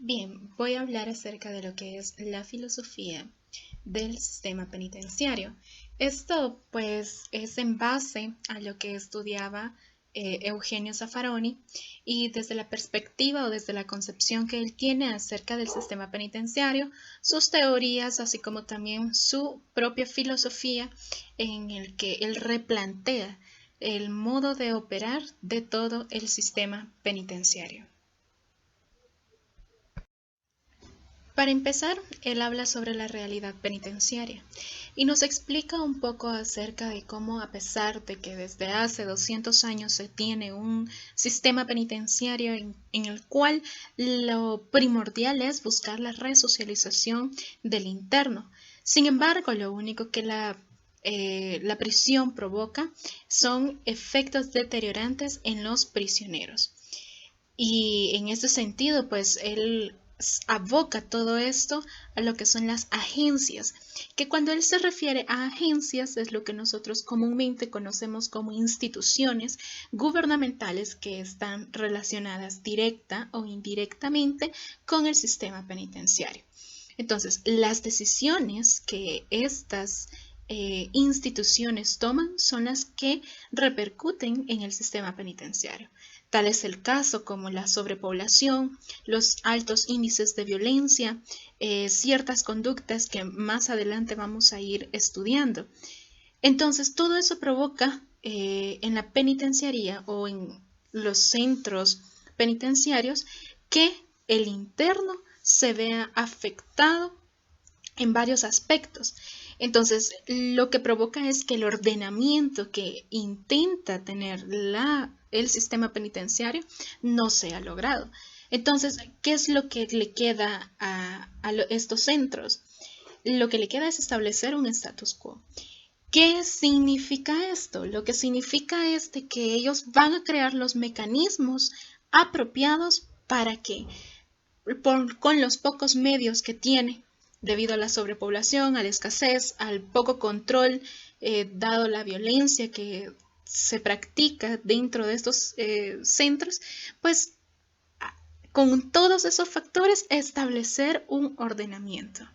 Bien, voy a hablar acerca de lo que es la filosofía del sistema penitenciario. Esto pues es en base a lo que estudiaba Eugenio Zaffaroni y desde la perspectiva o desde la concepción que él tiene acerca del sistema penitenciario, sus teorías, así como también su propia filosofía en el que él replantea el modo de operar de todo el sistema penitenciario. Para empezar, él habla sobre la realidad penitenciaria y nos explica un poco acerca de cómo, a pesar de que desde hace 200 años se tiene un sistema penitenciario en el cual lo primordial es buscar la resocialización del interno. Sin embargo, lo único que la prisión provoca son efectos deteriorantes en los prisioneros. Y en ese sentido, pues él aboca todo esto a lo que son las agencias, que cuando él se refiere a agencias es lo que nosotros comúnmente conocemos como instituciones gubernamentales que están relacionadas directa o indirectamente con el sistema penitenciario. Entonces, las decisiones que estas instituciones toman son las que repercuten en el sistema penitenciario. Tal es el caso como la sobrepoblación, los altos índices de violencia, ciertas conductas que más adelante vamos a ir estudiando. Entonces, todo eso provoca en la penitenciaría o en los centros penitenciarios que el interno se vea afectado en varios aspectos. Entonces, lo que provoca es que el ordenamiento que intenta tener el sistema penitenciario no sea logrado. Entonces, ¿qué es lo que le queda a estos centros? Lo que le queda es establecer un status quo. ¿Qué significa esto? Lo que significa es de que ellos van a crear los mecanismos apropiados para que con los pocos medios que tiene, debido a la sobrepoblación, a la escasez, al poco control, dado la violencia que se practica dentro de estos centros, pues con todos esos factores establecer un ordenamiento.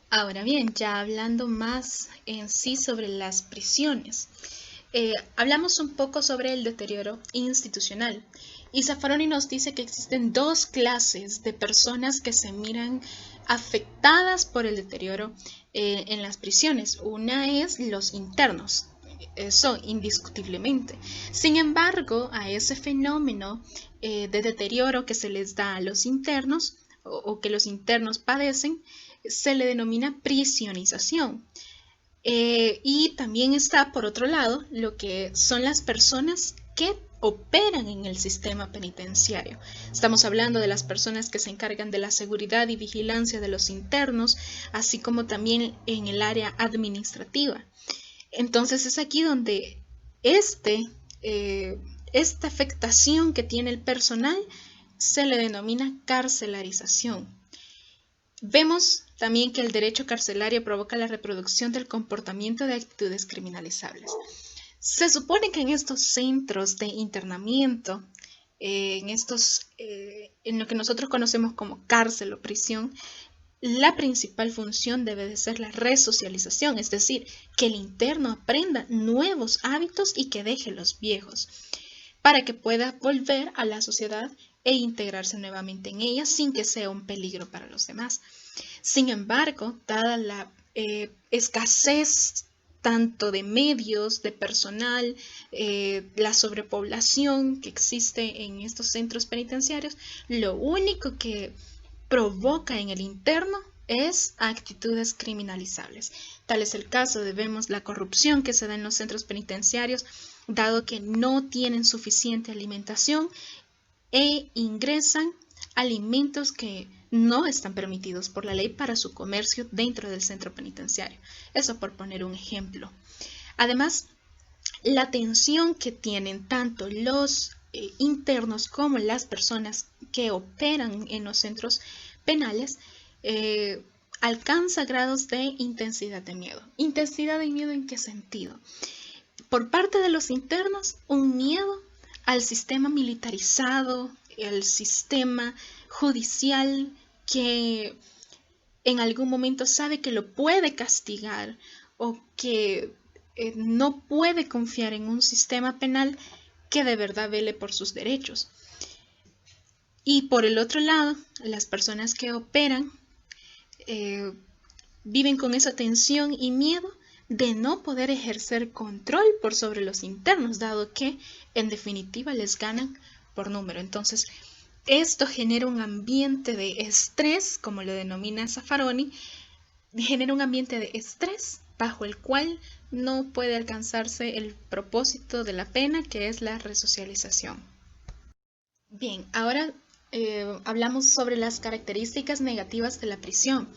Ahora bien, ya hablando más en sí sobre las prisiones, hablamos un poco sobre el deterioro institucional. Y Zaffaroni nos dice que existen dos clases de personas que se miran afectadas por el deterioro en las prisiones. Una es los internos, eso indiscutiblemente. Sin embargo, a ese fenómeno de deterioro que se les da a los internos o que los internos padecen, se le denomina prisionización. Y también está, por otro lado, lo que son las personas que operan en el sistema penitenciario. Estamos hablando de las personas que se encargan de la seguridad y vigilancia de los internos, así como también en el área administrativa. Entonces es aquí donde esta afectación que tiene el personal se le denomina carcelarización. Vemos también que el derecho carcelario provoca la reproducción del comportamiento de actitudes criminalizables. Se supone que en estos centros de internamiento, en lo que nosotros conocemos como cárcel o prisión, la principal función debe de ser la resocialización, es decir, que el interno aprenda nuevos hábitos y que deje los viejos, para que pueda volver a la sociedad e integrarse nuevamente en ella sin que sea un peligro para los demás. Sin embargo, dada la escasez tanto de medios, de personal, la sobrepoblación que existe en estos centros penitenciarios, lo único que provoca en el interno es actitudes criminalizables. Tal es el caso de vemos la corrupción que se da en los centros penitenciarios, dado que no tienen suficiente alimentación e ingresan alimentos que no están permitidos por la ley para su comercio dentro del centro penitenciario. Eso por poner un ejemplo. Además, la tensión que tienen tanto los internos como las personas que operan en los centros penales alcanza grados de intensidad de miedo. ¿Intensidad de miedo en qué sentido? Por parte de los internos, un miedo al sistema militarizado, el sistema judicial que en algún momento sabe que lo puede castigar o que no puede confiar en un sistema penal que de verdad vele por sus derechos. Y por el otro lado, las personas que operan viven con esa tensión y miedo de no poder ejercer control por sobre los internos, dado que en definitiva les ganan por número. Entonces, esto genera un ambiente de estrés, como lo denomina Zaffaroni, genera un ambiente de estrés bajo el cual no puede alcanzarse el propósito de la pena, que es la resocialización. Bien, ahora hablamos sobre las características negativas de la prisión.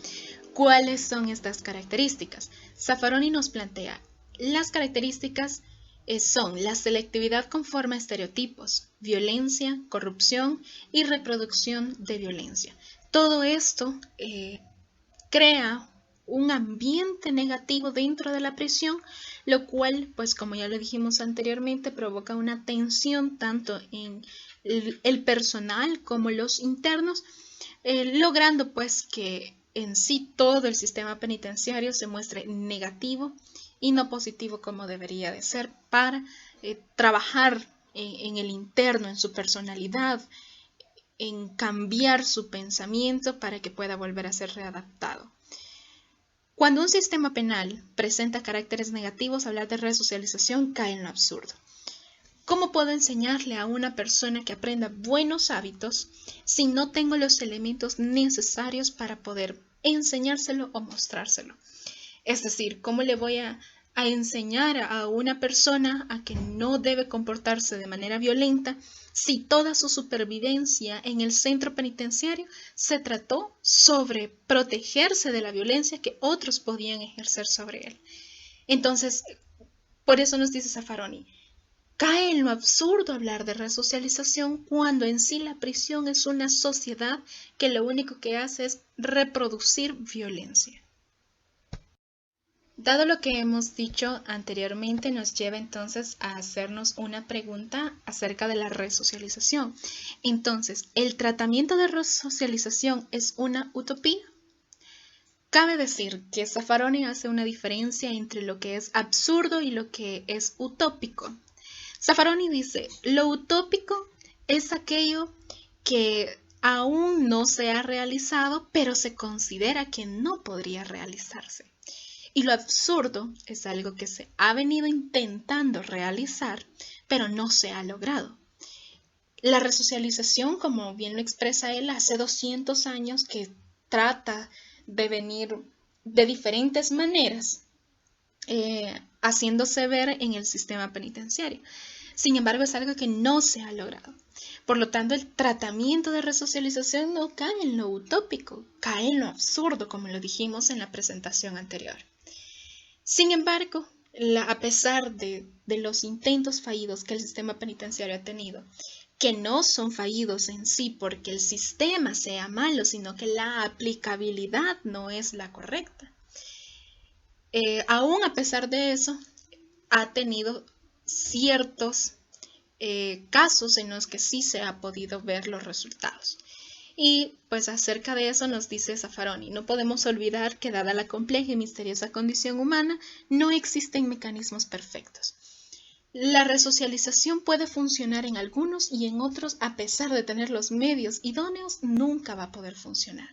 ¿Cuáles son estas características? Zaffaroni nos plantea, las características son la selectividad conforme a estereotipos, violencia, corrupción y reproducción de violencia. Todo esto crea un ambiente negativo dentro de la prisión, lo cual, pues como ya lo dijimos anteriormente, provoca una tensión tanto en el personal como los internos, logrando pues que en sí todo el sistema penitenciario se muestre negativo y no positivo como debería de ser para trabajar en el interno, en su personalidad, en cambiar su pensamiento para que pueda volver a ser readaptado. Cuando un sistema penal presenta caracteres negativos, hablar de resocialización cae en lo absurdo. ¿Cómo puedo enseñarle a una persona que aprenda buenos hábitos si no tengo los elementos necesarios para poder enseñárselo o mostrárselo? Es decir, ¿cómo le voy a enseñar a una persona a que no debe comportarse de manera violenta si toda su supervivencia en el centro penitenciario se trató sobre protegerse de la violencia que otros podían ejercer sobre él? Entonces, por eso nos dice Zaffaroni, cae en lo absurdo hablar de resocialización cuando en sí la prisión es una sociedad que lo único que hace es reproducir violencia. Dado lo que hemos dicho anteriormente, nos lleva entonces a hacernos una pregunta acerca de la resocialización. Entonces, ¿el tratamiento de resocialización es una utopía? Cabe decir que Zaffaroni hace una diferencia entre lo que es absurdo y lo que es utópico. Zaffaroni dice, lo utópico es aquello que aún no se ha realizado, pero se considera que no podría realizarse. Y lo absurdo es algo que se ha venido intentando realizar, pero no se ha logrado. La resocialización, como bien lo expresa él, hace 200 años que trata de venir de diferentes maneras, haciéndose ver en el sistema penitenciario. Sin embargo, es algo que no se ha logrado. Por lo tanto, el tratamiento de resocialización no cae en lo utópico, cae en lo absurdo, como lo dijimos en la presentación anterior. Sin embargo, a pesar de los intentos fallidos que el sistema penitenciario ha tenido, que no son fallidos en sí porque el sistema sea malo, sino que la aplicabilidad no es la correcta. Aún a pesar de eso, ha tenido ciertos casos en los que sí se ha podido ver los resultados. Y pues acerca de eso nos dice Zaffaroni, no podemos olvidar que dada la compleja y misteriosa condición humana, no existen mecanismos perfectos. La resocialización puede funcionar en algunos y en otros, a pesar de tener los medios idóneos, nunca va a poder funcionar.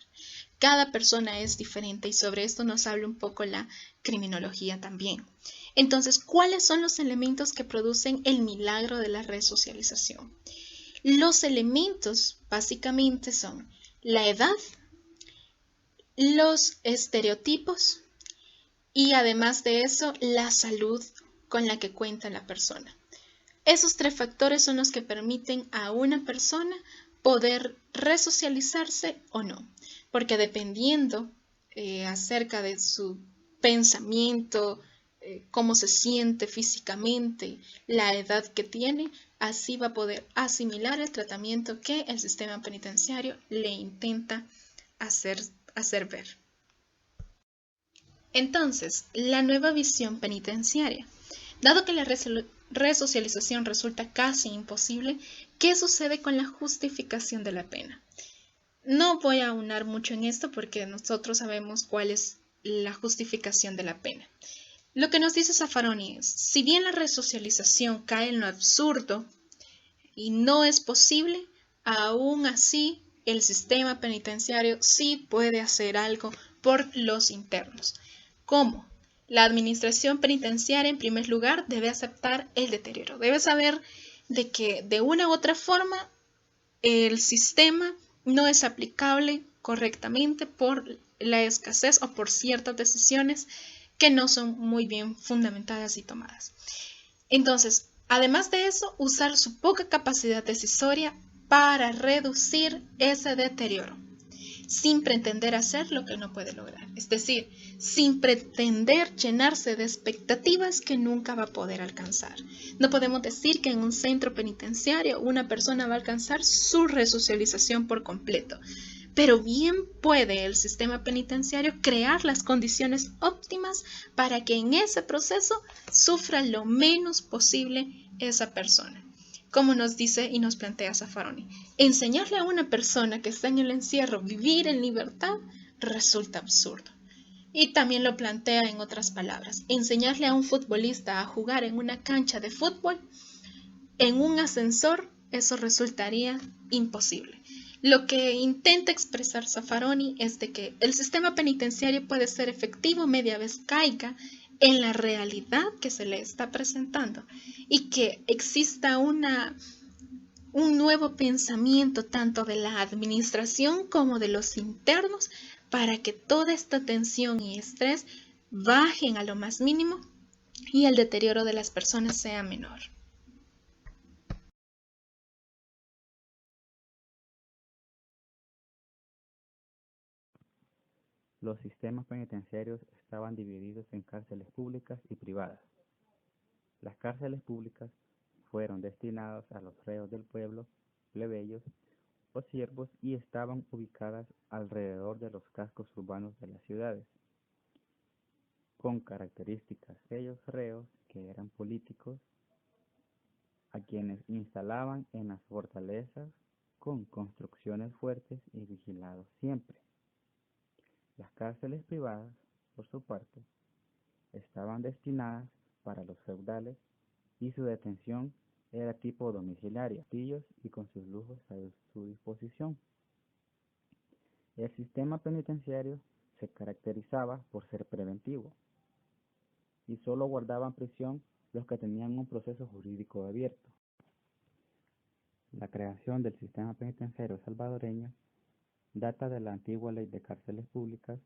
Cada persona es diferente y sobre esto nos habla un poco la criminología también. Entonces, ¿cuáles son los elementos que producen el milagro de la resocialización? Los elementos básicamente son la edad, los estereotipos y además de eso, la salud con la que cuenta la persona. Esos 3 factores son los que permiten a una persona poder resocializarse o no, porque dependiendo acerca de su pensamiento, cómo se siente físicamente, la edad que tiene, así va a poder asimilar el tratamiento que el sistema penitenciario le intenta hacer ver. Entonces, la nueva visión penitenciaria. Dado que la resocialización resulta casi imposible, ¿qué sucede con la justificación de la pena? No voy a aunar mucho en esto porque nosotros sabemos cuál es la justificación de la pena. Lo que nos dice Zaffaroni es, si bien la resocialización cae en lo absurdo y no es posible, aún así el sistema penitenciario sí puede hacer algo por los internos. ¿Cómo? La administración penitenciaria, en primer lugar, debe aceptar el deterioro. Debe saber de que de una u otra forma el sistema no es aplicable correctamente por la escasez o por ciertas decisiones que no son muy bien fundamentadas y tomadas. Entonces, además de eso, usar su poca capacidad decisoria para reducir ese deterioro, sin pretender hacer lo que no puede lograr. Es decir, sin pretender llenarse de expectativas que nunca va a poder alcanzar. No podemos decir que en un centro penitenciario una persona va a alcanzar su resocialización por completo, pero bien puede el sistema penitenciario crear las condiciones óptimas para que en ese proceso sufra lo menos posible esa persona. Como nos dice y nos plantea Zaffaroni, enseñarle a una persona que está en el encierro vivir en libertad resulta absurdo. Y también lo plantea en otras palabras, enseñarle a un futbolista a jugar en una cancha de fútbol, en un ascensor, eso resultaría imposible. Lo que intenta expresar Zaffaroni es de que el sistema penitenciario puede ser efectivo media vez caiga en la realidad que se le está presentando y que exista un nuevo pensamiento tanto de la administración como de los internos para que toda esta tensión y estrés bajen a lo más mínimo y el deterioro de las personas sea menor. Los sistemas penitenciarios estaban divididos en cárceles públicas y privadas. Las cárceles públicas fueron destinadas a los reos del pueblo, plebeyos o siervos y estaban ubicadas alrededor de los cascos urbanos de las ciudades, con características. Aquellos reos que eran políticos, a quienes instalaban en las fortalezas con construcciones fuertes y vigilados siempre. Las cárceles privadas, por su parte, estaban destinadas para los feudales y su detención era tipo domiciliaria, castillos y con sus lujos a su disposición. El sistema penitenciario se caracterizaba por ser preventivo y solo guardaban prisión los que tenían un proceso jurídico abierto. La creación del sistema penitenciario salvadoreño data de la antigua Ley de Cárceles Públicas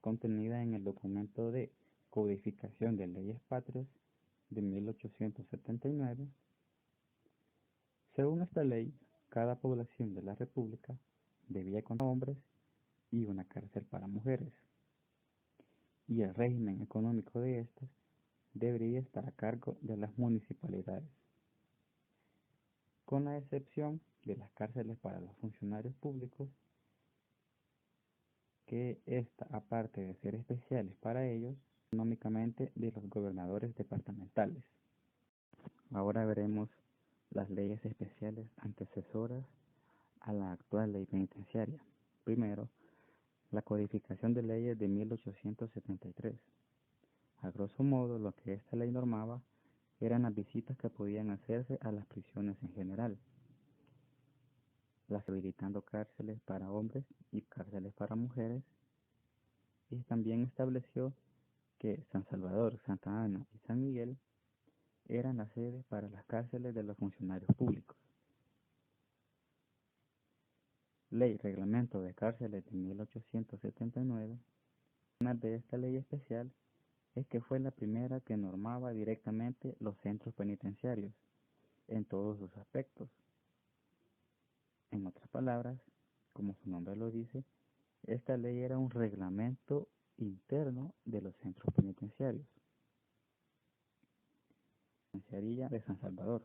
contenida en el documento de Codificación de Leyes Patrias de 1879. Según esta ley, cada población de la República debía contar con hombres y una cárcel para mujeres, y el régimen económico de estas debería estar a cargo de las municipalidades, con la excepción de las cárceles para los funcionarios públicos, que esta, aparte de ser especiales para ellos, económicamente de los gobernadores departamentales. Ahora veremos las leyes especiales antecesoras a la actual ley penitenciaria. Primero, la codificación de leyes de 1873. A grosso modo, lo que esta ley normaba eran las visitas que podían hacerse a las prisiones en general, las habilitando cárceles para hombres y cárceles para mujeres, y también estableció que San Salvador, Santa Ana y San Miguel eran las sedes para las cárceles de los funcionarios públicos. Ley Reglamento de Cárceles de 1879. Una de esta ley especial es que fue la primera que normaba directamente los centros penitenciarios en todos sus aspectos. En otras palabras, como su nombre lo dice, esta ley era un reglamento interno de los centros penitenciarios. Penitenciaría de San Salvador.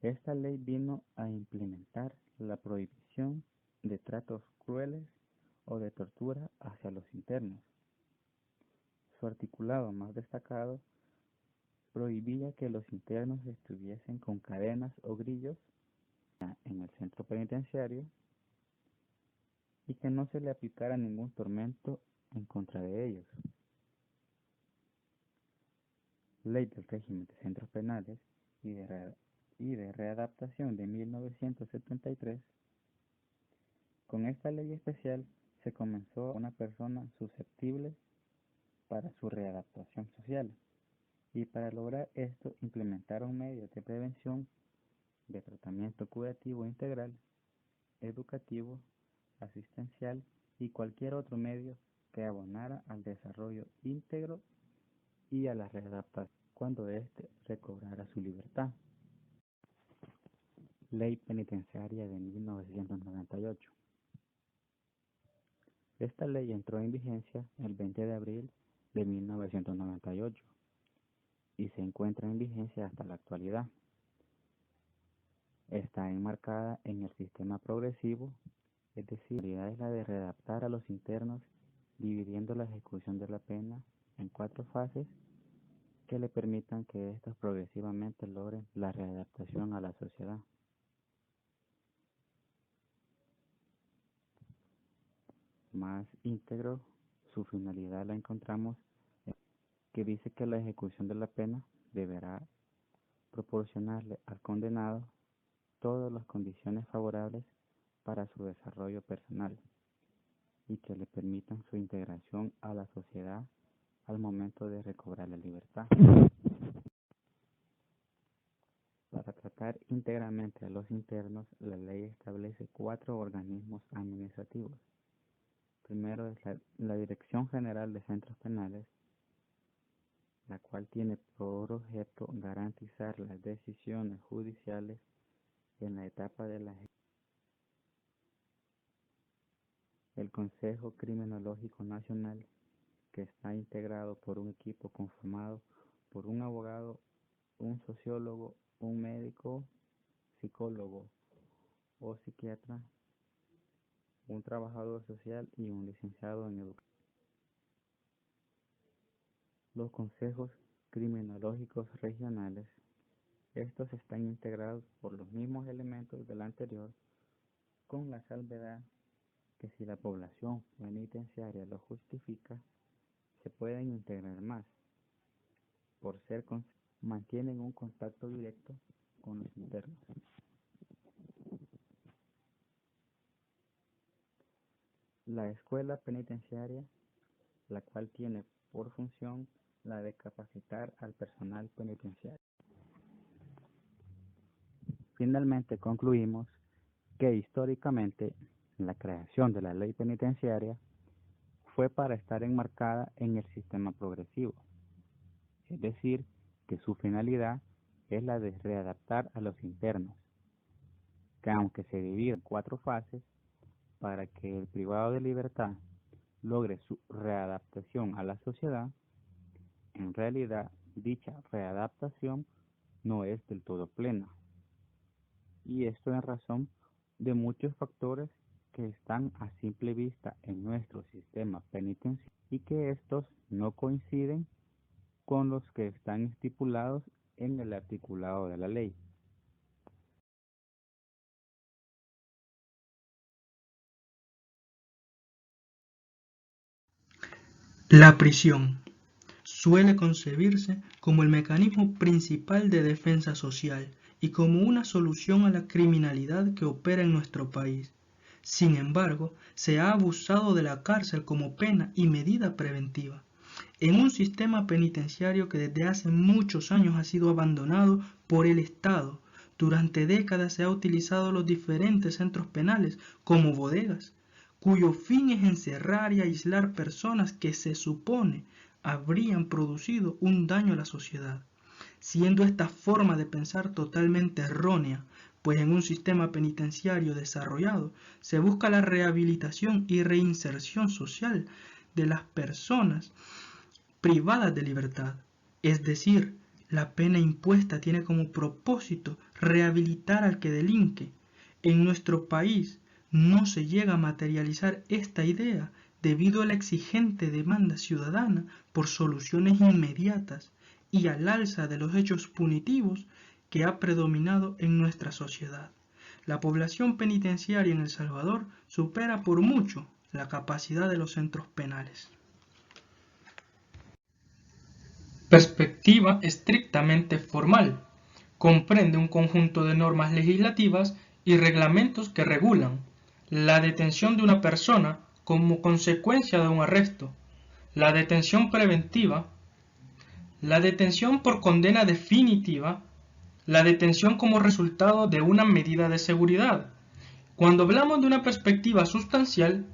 Esta ley vino a implementar la prohibición de tratos crueles o de tortura hacia los internos. Su articulado más destacado prohibía que los internos estuviesen con cadenas o grillos en el centro penitenciario y que no se le aplicara ningún tormento en contra de ellos. Ley del régimen de centros penales y de readaptación de 1973. Con esta ley especial se comenzó a una persona susceptible para su readaptación social y para lograr esto implementaron medios de prevención, de tratamiento curativo integral, educativo, asistencial y cualquier otro medio que abonara al desarrollo íntegro y a la readaptación cuando éste recobrara su libertad. Ley Penitenciaria de 1998. Esta ley entró en vigencia el 20 de abril de 1998 y se encuentra en vigencia hasta la actualidad. Está enmarcada en el sistema progresivo, es decir, la idea es la de readaptar a los internos dividiendo la ejecución de la pena en 4 fases que le permitan que estos progresivamente logren la readaptación a la sociedad. Más íntegro, su finalidad la encontramos que dice que la ejecución de la pena deberá proporcionarle al condenado todas las condiciones favorables para su desarrollo personal y que le permitan su integración a la sociedad al momento de recobrar la libertad. Para tratar íntegramente a los internos, la ley establece 4 organismos administrativos. Primero es la Dirección General de Centros Penales, la cual tiene por objeto garantizar las decisiones judiciales en la etapa de la ejecución. El Consejo Criminológico Nacional, que está integrado por un equipo conformado por un abogado, un sociólogo, un médico, psicólogo o psiquiatra, un trabajador social y un licenciado en educación. Los consejos criminológicos regionales, estos están integrados por los mismos elementos del anterior, con la salvedad que si la población penitenciaria lo justifica, se pueden integrar más, por ser mantienen un contacto directo con los internos. La escuela penitenciaria, la cual tiene por función la de capacitar al personal penitenciario. Finalmente concluimos que históricamente la creación de la ley penitenciaria fue para estar enmarcada en el sistema progresivo, es decir, que su finalidad es la de readaptar a los internos, que aunque se divide en 4 fases, para que el privado de libertad logre su readaptación a la sociedad, en realidad dicha readaptación no es del todo plena, y esto en razón de muchos factores que están a simple vista en nuestro sistema penitenciario y que estos no coinciden con los que están estipulados en el articulado de la ley. La prisión suele concebirse como el mecanismo principal de defensa social y como una solución a la criminalidad que opera en nuestro país. Sin embargo, se ha abusado de la cárcel como pena y medida preventiva, en un sistema penitenciario que desde hace muchos años ha sido abandonado por el Estado. Durante décadas se ha utilizado los diferentes centros penales como bodegas, cuyo fin es encerrar y aislar personas que se supone habrían producido un daño a la sociedad, siendo esta forma de pensar totalmente errónea, pues en un sistema penitenciario desarrollado se busca la rehabilitación y reinserción social de las personas privadas de libertad. Es decir, la pena impuesta tiene como propósito rehabilitar al que delinque. En nuestro país no se llega a materializar esta idea debido a la exigente demanda ciudadana por soluciones inmediatas y al alza de los hechos punitivos que ha predominado en nuestra sociedad. La población penitenciaria en El Salvador supera por mucho la capacidad de los centros penales. Perspectiva estrictamente formal. Comprende un conjunto de normas legislativas y reglamentos que regulan la detención de una persona como consecuencia de un arresto, la detención preventiva, la detención por condena definitiva, la detención como resultado de una medida de seguridad. Cuando hablamos de una perspectiva sustancial,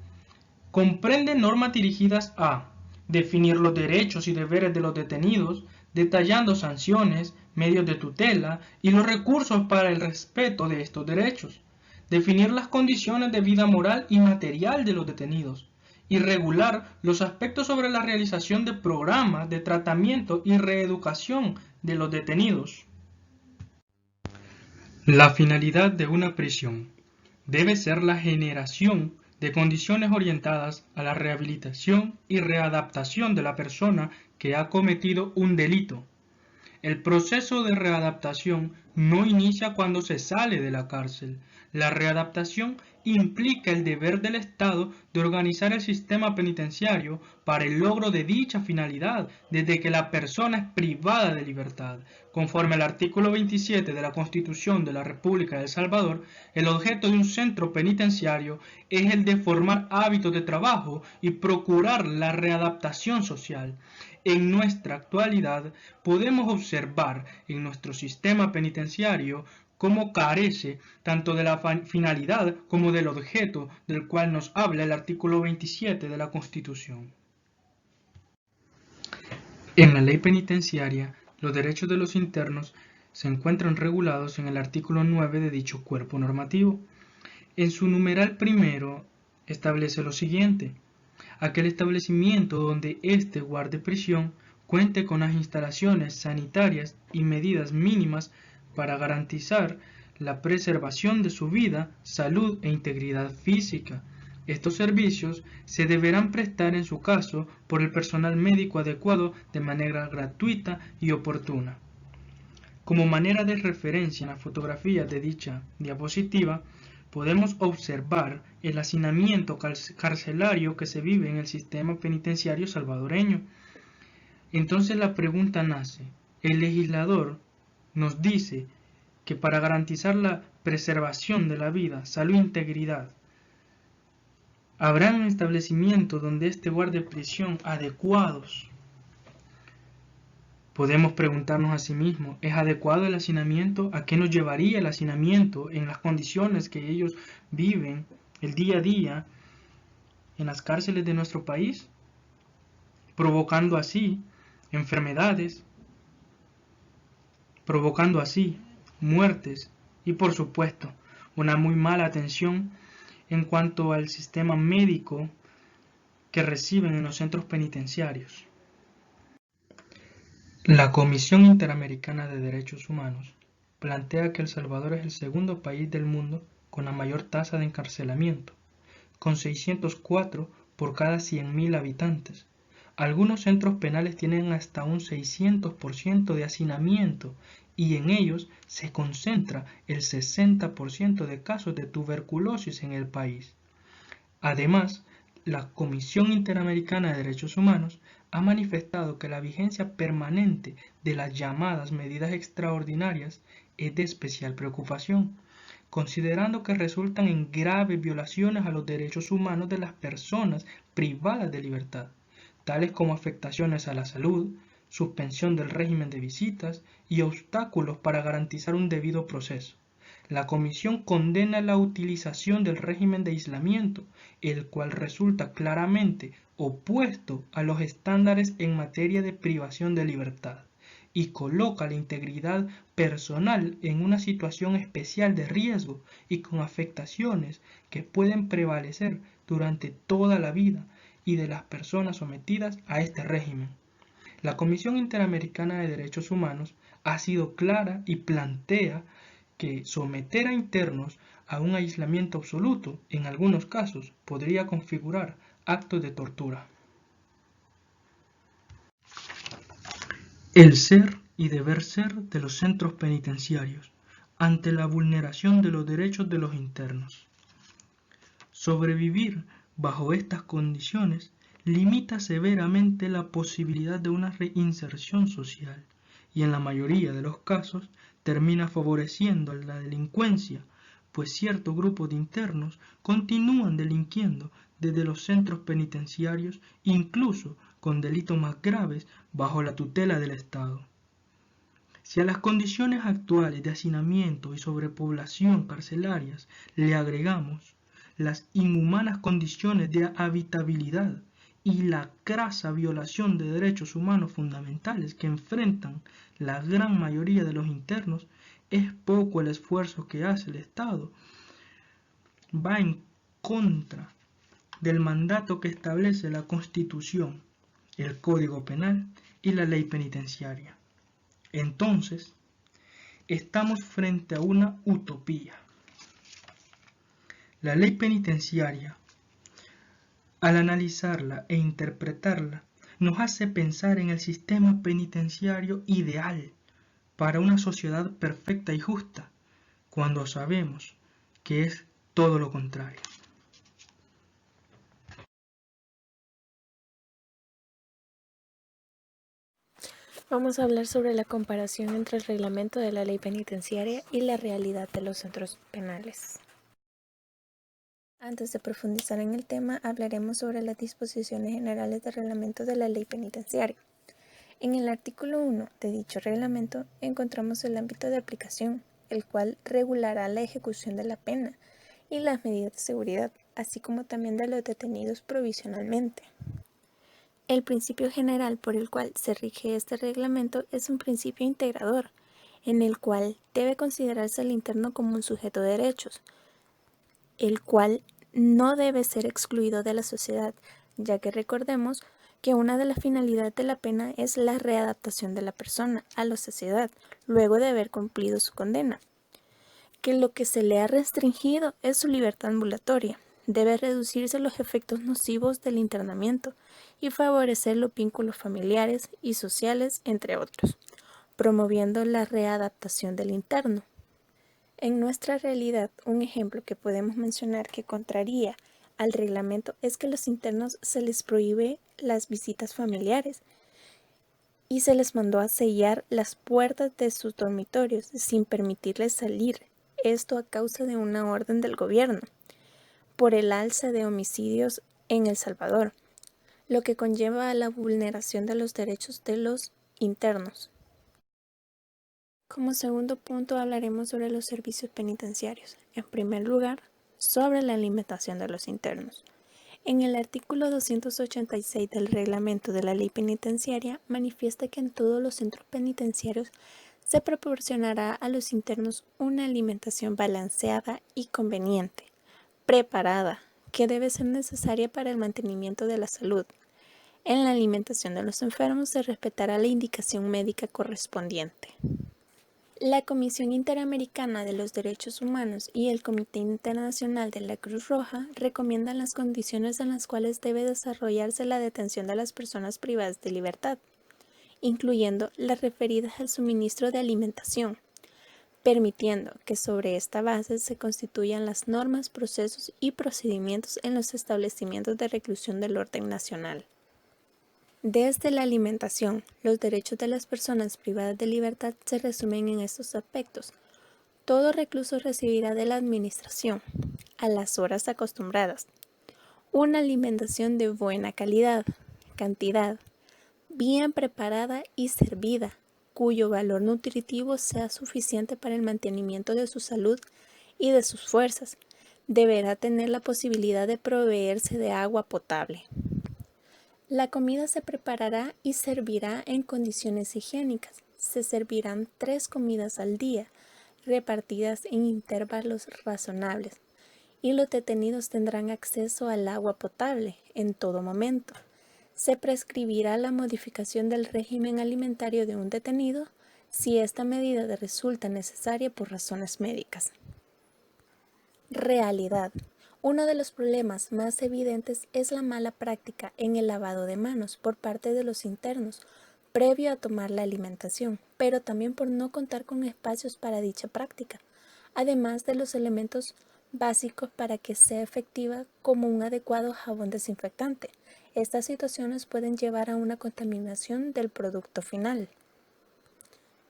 comprende normas dirigidas a definir los derechos y deberes de los detenidos, detallando sanciones, medios de tutela y los recursos para el respeto de estos derechos, definir las condiciones de vida moral y material de los detenidos, y regular los aspectos sobre la realización de programas de tratamiento y reeducación de los detenidos. La finalidad de una prisión debe ser la generación de condiciones orientadas a la rehabilitación y readaptación de la persona que ha cometido un delito. El proceso de readaptación no inicia cuando se sale de la cárcel. La readaptación implica el deber del Estado de organizar el sistema penitenciario para el logro de dicha finalidad desde que la persona es privada de libertad. Conforme al artículo 27 de la Constitución de la República de El Salvador, el objeto de un centro penitenciario es el de formar hábitos de trabajo y procurar la readaptación social. En nuestra actualidad podemos observar en nuestro sistema penitenciario cómo carece tanto de la finalidad como del objeto del cual nos habla el artículo 27 de la Constitución. En la ley penitenciaria, los derechos de los internos se encuentran regulados en el artículo 9 de dicho cuerpo normativo. En su numeral primero establece lo siguiente: aquel establecimiento donde éste guarde prisión cuente con las instalaciones sanitarias y medidas mínimas para garantizar la preservación de su vida, salud e integridad física. Estos servicios se deberán prestar en su caso por el personal médico adecuado de manera gratuita y oportuna. Como manera de referencia en la fotografía de dicha diapositiva, podemos observar el hacinamiento carcelario que se vive en el sistema penitenciario salvadoreño. Entonces la pregunta nace: el legislador nos dice que para garantizar la preservación de la vida, salud e integridad, habrán establecimientos donde éste guarde prisión adecuados. Podemos preguntarnos a sí mismos: ¿es adecuado el hacinamiento? ¿A qué nos llevaría el hacinamiento en las condiciones que ellos viven el día a día en las cárceles de nuestro país? Provocando así enfermedades, provocando así muertes y, por supuesto, una muy mala atención en cuanto al sistema médico que reciben en los centros penitenciarios. La Comisión Interamericana de Derechos Humanos plantea que El Salvador es el segundo país del mundo con la mayor tasa de encarcelamiento, con 604 por cada 100.000 habitantes. Algunos centros penales tienen hasta un 600% de hacinamiento y en ellos se concentra el 60% de casos de tuberculosis en el país. Además, la Comisión Interamericana de Derechos Humanos ha manifestado que la vigencia permanente de las llamadas medidas extraordinarias es de especial preocupación, considerando que resultan en graves violaciones a los derechos humanos de las personas privadas de libertad, tales como afectaciones a la salud, suspensión del régimen de visitas y obstáculos para garantizar un debido proceso. La Comisión condena la utilización del régimen de aislamiento, el cual resulta claramente opuesto a los estándares en materia de privación de libertad y coloca la integridad personal en una situación especial de riesgo y con afectaciones que pueden prevalecer durante toda la vida y de las personas sometidas a este régimen. La Comisión Interamericana de Derechos Humanos ha sido clara y plantea que someter a internos a un aislamiento absoluto, en algunos casos, podría configurar actos de tortura. El ser y deber ser de los centros penitenciarios ante la vulneración de los derechos de los internos. Sobrevivir bajo estas condiciones limita severamente la posibilidad de una reinserción social y en la mayoría de los casos termina favoreciendo la delincuencia, pues cierto grupo de internos continúan delinquiendo desde los centros penitenciarios, incluso con delitos más graves, bajo la tutela del Estado. Si a las condiciones actuales de hacinamiento y sobrepoblación carcelarias le agregamos las inhumanas condiciones de habitabilidad y la crasa violación de derechos humanos fundamentales que enfrentan la gran mayoría de los internos, es poco el esfuerzo que hace el Estado. Va en contra del mandato que establece la Constitución, el Código Penal y la ley penitenciaria. Entonces, estamos frente a una utopía. La ley penitenciaria, al analizarla e interpretarla, nos hace pensar en el sistema penitenciario ideal para una sociedad perfecta y justa, cuando sabemos que es todo lo contrario. Vamos a hablar sobre la comparación entre el reglamento de la ley penitenciaria y la realidad de los centros penales. Antes de profundizar en el tema, hablaremos sobre las disposiciones generales del reglamento de la ley penitenciaria. En el artículo 1 de dicho reglamento encontramos el ámbito de aplicación, el cual regulará la ejecución de la pena y las medidas de seguridad, así como también de los detenidos provisionalmente. El principio general por el cual se rige este reglamento es un principio integrador, en el cual debe considerarse al interno como un sujeto de derechos, el cual no debe ser excluido de la sociedad, ya que recordemos que una de las finalidades de la pena es la readaptación de la persona a la sociedad, luego de haber cumplido su condena. Que lo que se le ha restringido es su libertad ambulatoria. Debe reducirse los efectos nocivos del internamiento y favorecer los vínculos familiares y sociales, entre otros, promoviendo la readaptación del interno. En nuestra realidad, un ejemplo que podemos mencionar que contraría al reglamento es que a los internos se les prohíbe las visitas familiares y se les mandó a sellar las puertas de sus dormitorios sin permitirles salir, esto a causa de una orden del gobierno por el alza de homicidios en El Salvador, lo que conlleva a la vulneración de los derechos de los internos. Como segundo punto hablaremos sobre los servicios penitenciarios. En primer lugar, sobre la alimentación de los internos. En el artículo 286 del reglamento de la ley penitenciaria manifiesta que en todos los centros penitenciarios se proporcionará a los internos una alimentación balanceada y conveniente, preparada, que debe ser necesaria para el mantenimiento de la salud. En la alimentación de los enfermos se respetará la indicación médica correspondiente. La Comisión Interamericana de los Derechos Humanos y el Comité Internacional de la Cruz Roja recomiendan las condiciones en las cuales debe desarrollarse la detención de las personas privadas de libertad, incluyendo las referidas al suministro de alimentación, permitiendo que sobre esta base se constituyan las normas, procesos y procedimientos en los establecimientos de reclusión del orden nacional. Desde la alimentación, los derechos de las personas privadas de libertad se resumen en estos aspectos. Todo recluso recibirá de la administración, a las horas acostumbradas, una alimentación de buena calidad, cantidad, bien preparada y servida, cuyo valor nutritivo sea suficiente para el mantenimiento de su salud y de sus fuerzas. Deberá tener la posibilidad de proveerse de agua potable. La comida se preparará y servirá en condiciones higiénicas. Se servirán 3 comidas al día, repartidas en intervalos razonables, y los detenidos tendrán acceso al agua potable en todo momento. Se prescribirá la modificación del régimen alimentario de un detenido si esta medida resulta necesaria por razones médicas. Realidad. Uno de los problemas más evidentes es la mala práctica en el lavado de manos por parte de los internos, previo a tomar la alimentación, pero también por no contar con espacios para dicha práctica, además de los elementos básicos para que sea efectiva como un adecuado jabón desinfectante. Estas situaciones pueden llevar a una contaminación del producto final.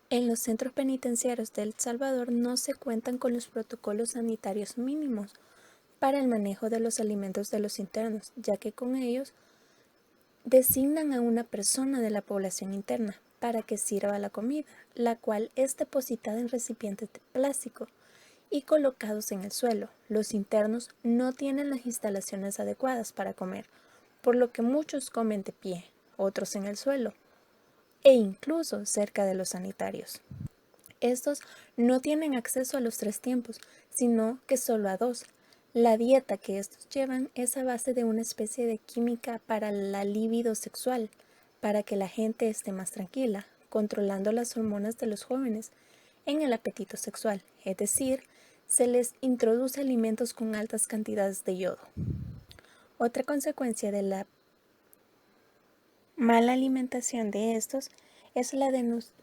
En los centros penitenciarios de El Salvador no se cuentan con los protocolos sanitarios mínimos para el manejo de los alimentos de los internos, ya que con ellos designan a una persona de la población interna para que sirva la comida, la cual es depositada en recipientes de plástico y colocados en el suelo. Los internos no tienen las instalaciones adecuadas para comer, por lo que muchos comen de pie, otros en el suelo e incluso cerca de los sanitarios. Estos no tienen acceso a los 3 tiempos, sino que solo a 2. La dieta que estos llevan es a base de una especie de química para la libido sexual, para que la gente esté más tranquila, controlando las hormonas de los jóvenes en el apetito sexual, es decir, se les introduce alimentos con altas cantidades de yodo. Otra consecuencia de la mala alimentación de estos es la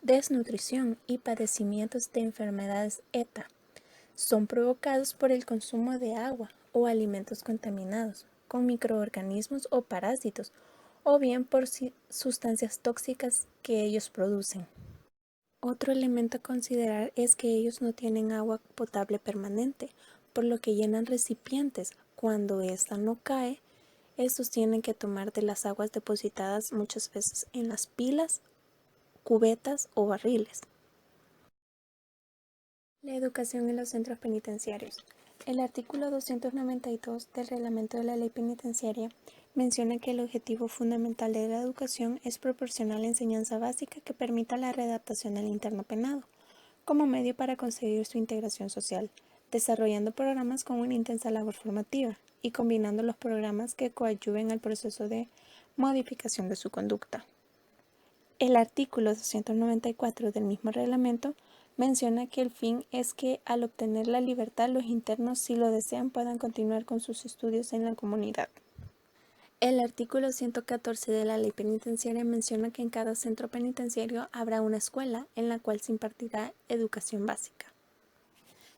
desnutrición y padecimientos de enfermedades ETA. Son provocados por el consumo de agua o alimentos contaminados con microorganismos o parásitos, o bien por sustancias tóxicas que ellos producen. Otro elemento a considerar es que ellos no tienen agua potable permanente, por lo que llenan recipientes. Cuando ésta no cae, estos tienen que tomar de las aguas depositadas muchas veces en las pilas, cubetas o barriles. La educación en los centros penitenciarios. El artículo 292 del Reglamento de la Ley Penitenciaria menciona que el objetivo fundamental de la educación es proporcionar la enseñanza básica que permita la readaptación del interno penado, como medio para conseguir su integración social, desarrollando programas con una intensa labor formativa y combinando los programas que coadyuven al proceso de modificación de su conducta. El artículo 294 del mismo reglamento menciona que el fin es que al obtener la libertad los internos, si lo desean, puedan continuar con sus estudios en la comunidad. El artículo 114 de la Ley Penitenciaria menciona que en cada centro penitenciario habrá una escuela en la cual se impartirá educación básica.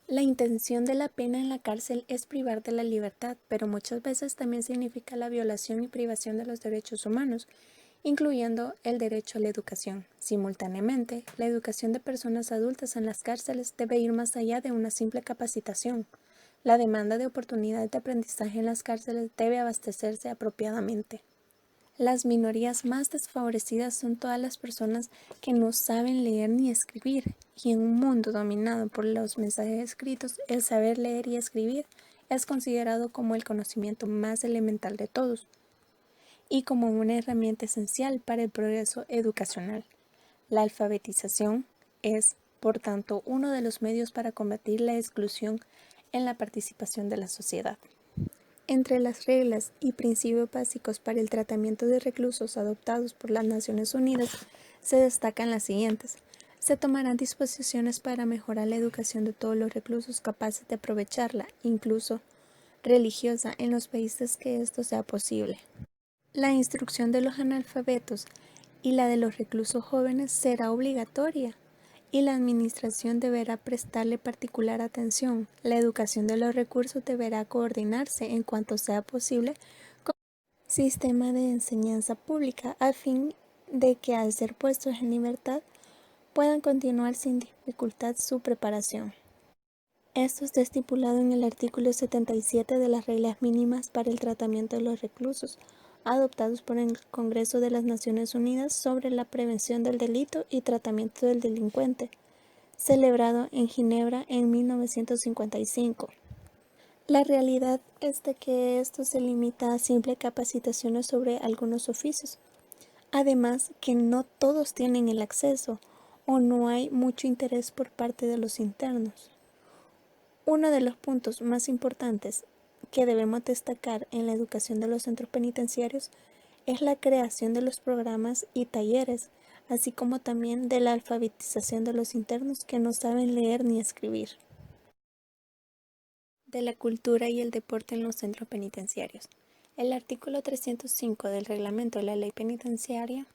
La intención de la pena en la cárcel es privar de la libertad, pero muchas veces también significa la violación y privación de los derechos humanos, incluyendo el derecho a la educación. Simultáneamente, la educación de personas adultas en las cárceles debe ir más allá de una simple capacitación. La demanda de oportunidades de aprendizaje en las cárceles debe abastecerse apropiadamente. Las minorías más desfavorecidas son todas las personas que no saben leer ni escribir, y en un mundo dominado por los mensajes escritos, el saber leer y escribir es considerado como el conocimiento más elemental de todos y como una herramienta esencial para el progreso educacional. La alfabetización es, por tanto, uno de los medios para combatir la exclusión en la participación de la sociedad. Entre las reglas y principios básicos para el tratamiento de reclusos adoptados por las Naciones Unidas se destacan las siguientes. Se tomarán disposiciones para mejorar la educación de todos los reclusos capaces de aprovecharla, incluso religiosa, en los países que esto sea posible. La instrucción de los analfabetos y la de los reclusos jóvenes será obligatoria y la administración deberá prestarle particular atención. La educación de los reclusos deberá coordinarse en cuanto sea posible con el sistema de enseñanza pública a fin de que al ser puestos en libertad puedan continuar sin dificultad su preparación. Esto está estipulado en el artículo 77 de las reglas mínimas para el tratamiento de los reclusos, adoptados por el Congreso de las Naciones Unidas sobre la prevención del delito y tratamiento del delincuente, celebrado en Ginebra en 1955. La realidad es de que esto se limita a simples capacitaciones sobre algunos oficios. Además, que no todos tienen el acceso o no hay mucho interés por parte de los internos. Uno de los puntos más importantes que debemos destacar en la educación de los centros penitenciarios es la creación de los programas y talleres, así como también de la alfabetización de los internos que no saben leer ni escribir. De la cultura y el deporte en los centros penitenciarios. El artículo 305 del Reglamento de la Ley Penitenciaria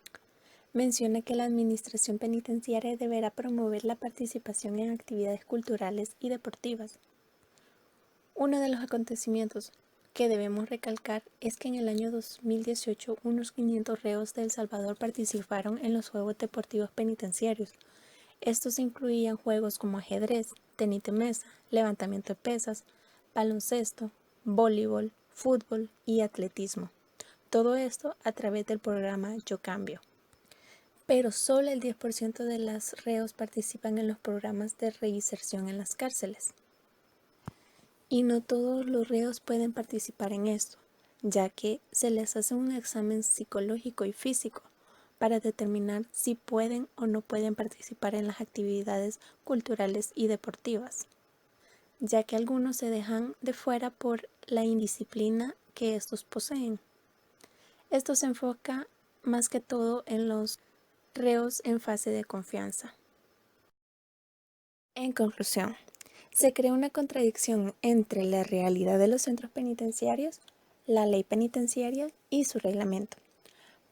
menciona que la administración penitenciaria deberá promover la participación en actividades culturales y deportivas. Uno de los acontecimientos que debemos recalcar es que en el año 2018 unos 500 reos de El Salvador participaron en los Juegos Deportivos Penitenciarios. Estos incluían juegos como ajedrez, tenis de mesa, levantamiento de pesas, baloncesto, voleibol, fútbol y atletismo. Todo esto a través del programa Yo Cambio. Pero solo el 10% de los reos participan en los programas de reinserción en las cárceles. Y no todos los reos pueden participar en esto, ya que se les hace un examen psicológico y físico para determinar si pueden o no pueden participar en las actividades culturales y deportivas, ya que algunos se dejan de fuera por la indisciplina que estos poseen. Esto se enfoca más que todo en los reos en fase de confianza. En conclusión, se crea una contradicción entre la realidad de los centros penitenciarios, la ley penitenciaria y su reglamento.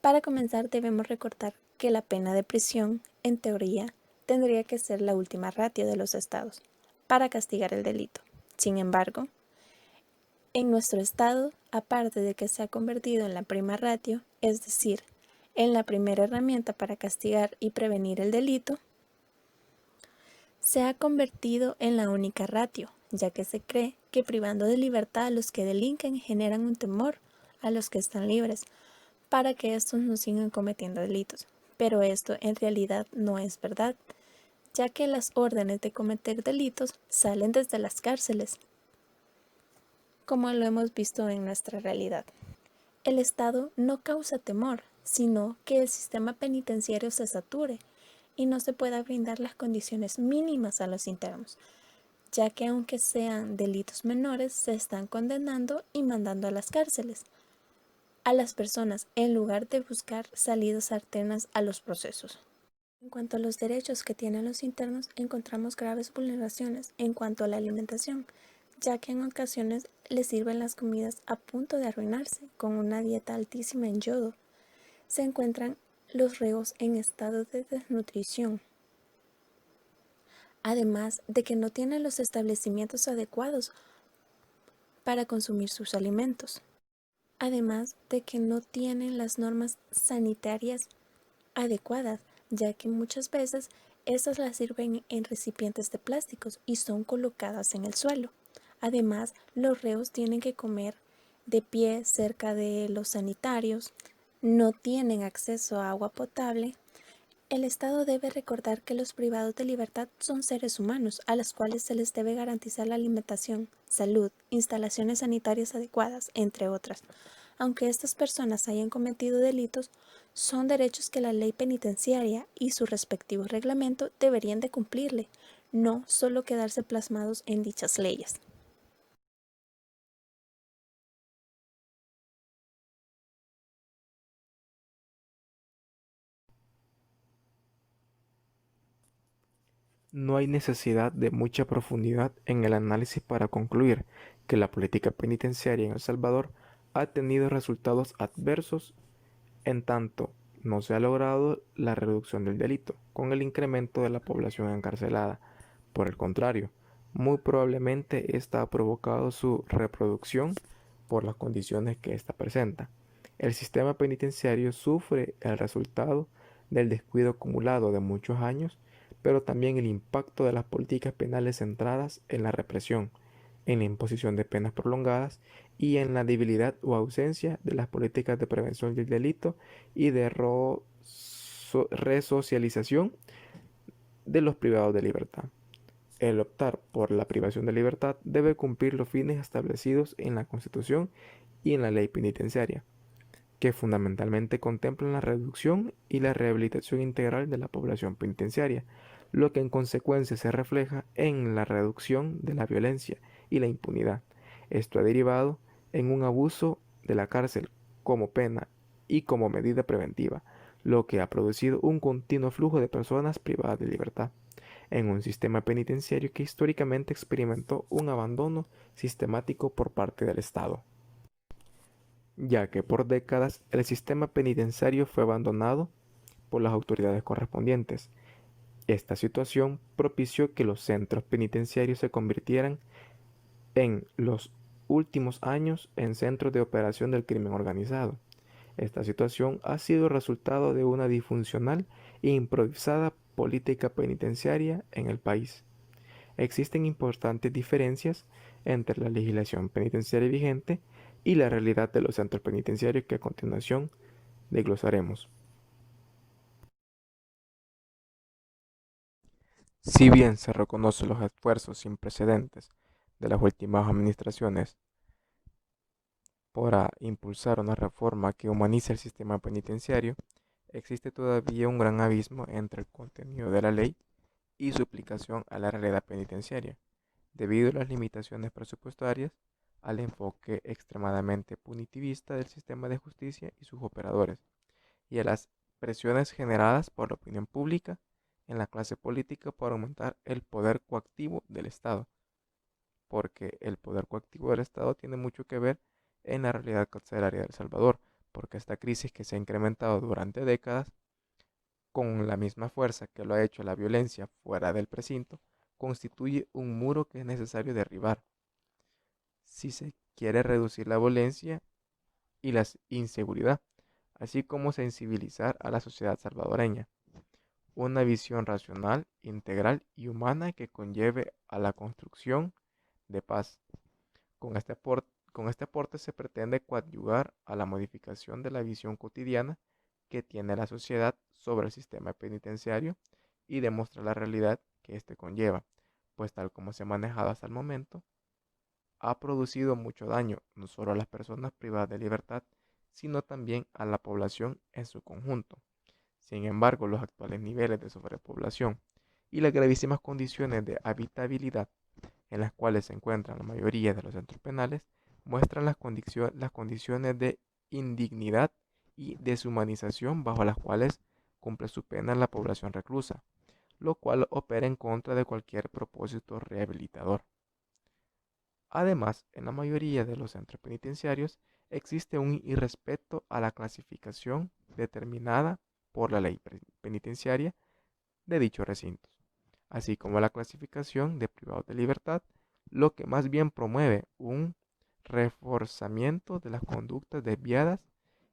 Para comenzar, debemos recordar que la pena de prisión, en teoría, tendría que ser la última ratio de los estados para castigar el delito. Sin embargo, en nuestro estado, aparte de que se ha convertido en la prima ratio, es decir, en la primera herramienta para castigar y prevenir el delito, se ha convertido en la única ratio, ya que se cree que privando de libertad a los que delinquen generan un temor a los que están libres, para que estos no sigan cometiendo delitos. Pero esto en realidad no es verdad, ya que las órdenes de cometer delitos salen desde las cárceles, como lo hemos visto en nuestra realidad. El Estado no causa temor, sino que el sistema penitenciario se sature y no se pueda brindar las condiciones mínimas a los internos, ya que aunque sean delitos menores, se están condenando y mandando a las cárceles a las personas en lugar de buscar salidas alternas a los procesos. En cuanto a los derechos que tienen los internos, encontramos graves vulneraciones en cuanto a la alimentación, ya que en ocasiones les sirven las comidas a punto de arruinarse con una dieta altísima en yodo. Se encuentran los reos en estado de desnutrición, además de que no tienen los establecimientos adecuados para consumir sus alimentos, además de que no tienen las normas sanitarias adecuadas, ya que muchas veces estas las sirven en recipientes de plásticos y son colocadas en el suelo. Además, los reos tienen que comer de pie cerca de los sanitarios, no tienen acceso a agua potable. El Estado debe recordar que los privados de libertad son seres humanos a los cuales se les debe garantizar la alimentación, salud, instalaciones sanitarias adecuadas, entre otras. Aunque estas personas hayan cometido delitos, son derechos que la ley penitenciaria y su respectivo reglamento deberían de cumplirle, no solo quedarse plasmados en dichas leyes. No hay necesidad de mucha profundidad en el análisis para concluir que la política penitenciaria en El Salvador ha tenido resultados adversos en tanto no se ha logrado la reducción del delito con el incremento de la población encarcelada. Por el contrario, muy probablemente esta ha provocado su reproducción por las condiciones que ésta presenta. El sistema penitenciario sufre el resultado del descuido acumulado de muchos años, pero también el impacto de las políticas penales centradas en la represión, en la imposición de penas prolongadas y en la debilidad o ausencia de las políticas de prevención del delito y de resocialización de los privados de libertad. El optar por la privación de libertad debe cumplir los fines establecidos en la Constitución y en la ley penitenciaria, que fundamentalmente contemplan la reducción y la rehabilitación integral de la población penitenciaria, lo que en consecuencia se refleja en la reducción de la violencia y la impunidad. Esto ha derivado en un abuso de la cárcel como pena y como medida preventiva, lo que ha producido un continuo flujo de personas privadas de libertad, en un sistema penitenciario que históricamente experimentó un abandono sistemático por parte del Estado, ya que por décadas el sistema penitenciario fue abandonado por las autoridades correspondientes. Esta situación propició que los centros penitenciarios se convirtieran en los últimos años en centros de operación del crimen organizado. Esta situación ha sido resultado de una disfuncional e improvisada política penitenciaria en el país. Existen importantes diferencias entre la legislación penitenciaria vigente y la realidad de los centros penitenciarios que a continuación desglosaremos. Si bien se reconocen los esfuerzos sin precedentes de las últimas administraciones para impulsar una reforma que humanice el sistema penitenciario, existe todavía un gran abismo entre el contenido de la ley y su aplicación a la realidad penitenciaria, debido a las limitaciones presupuestarias, al enfoque extremadamente punitivista del sistema de justicia y sus operadores, y a las presiones generadas por la opinión pública en la clase política para aumentar el poder coactivo del Estado, porque el poder coactivo del Estado tiene mucho que ver en la realidad carcelaria de El Salvador, porque esta crisis que se ha incrementado durante décadas, con la misma fuerza que lo ha hecho la violencia fuera del precinto, constituye un muro que es necesario derribar si se quiere reducir la violencia y la inseguridad, así como sensibilizar a la sociedad salvadoreña. Una visión racional, integral y humana que conlleve a la construcción de paz. Con este aporte se pretende coadyuvar a la modificación de la visión cotidiana que tiene la sociedad sobre el sistema penitenciario y demostrar la realidad que éste conlleva, pues tal como se ha manejado hasta el momento, ha producido mucho daño no solo a las personas privadas de libertad, sino también a la población en su conjunto. Sin embargo, los actuales niveles de sobrepoblación y las gravísimas condiciones de habitabilidad en las cuales se encuentran la mayoría de los centros penales muestran las condiciones de indignidad y deshumanización bajo las cuales cumple su pena la población reclusa, lo cual opera en contra de cualquier propósito rehabilitador. Además, en la mayoría de los centros penitenciarios existe un irrespeto a la clasificación determinada por la ley penitenciaria de dichos recintos, así como la clasificación de privados de libertad, lo que más bien promueve un reforzamiento de las conductas desviadas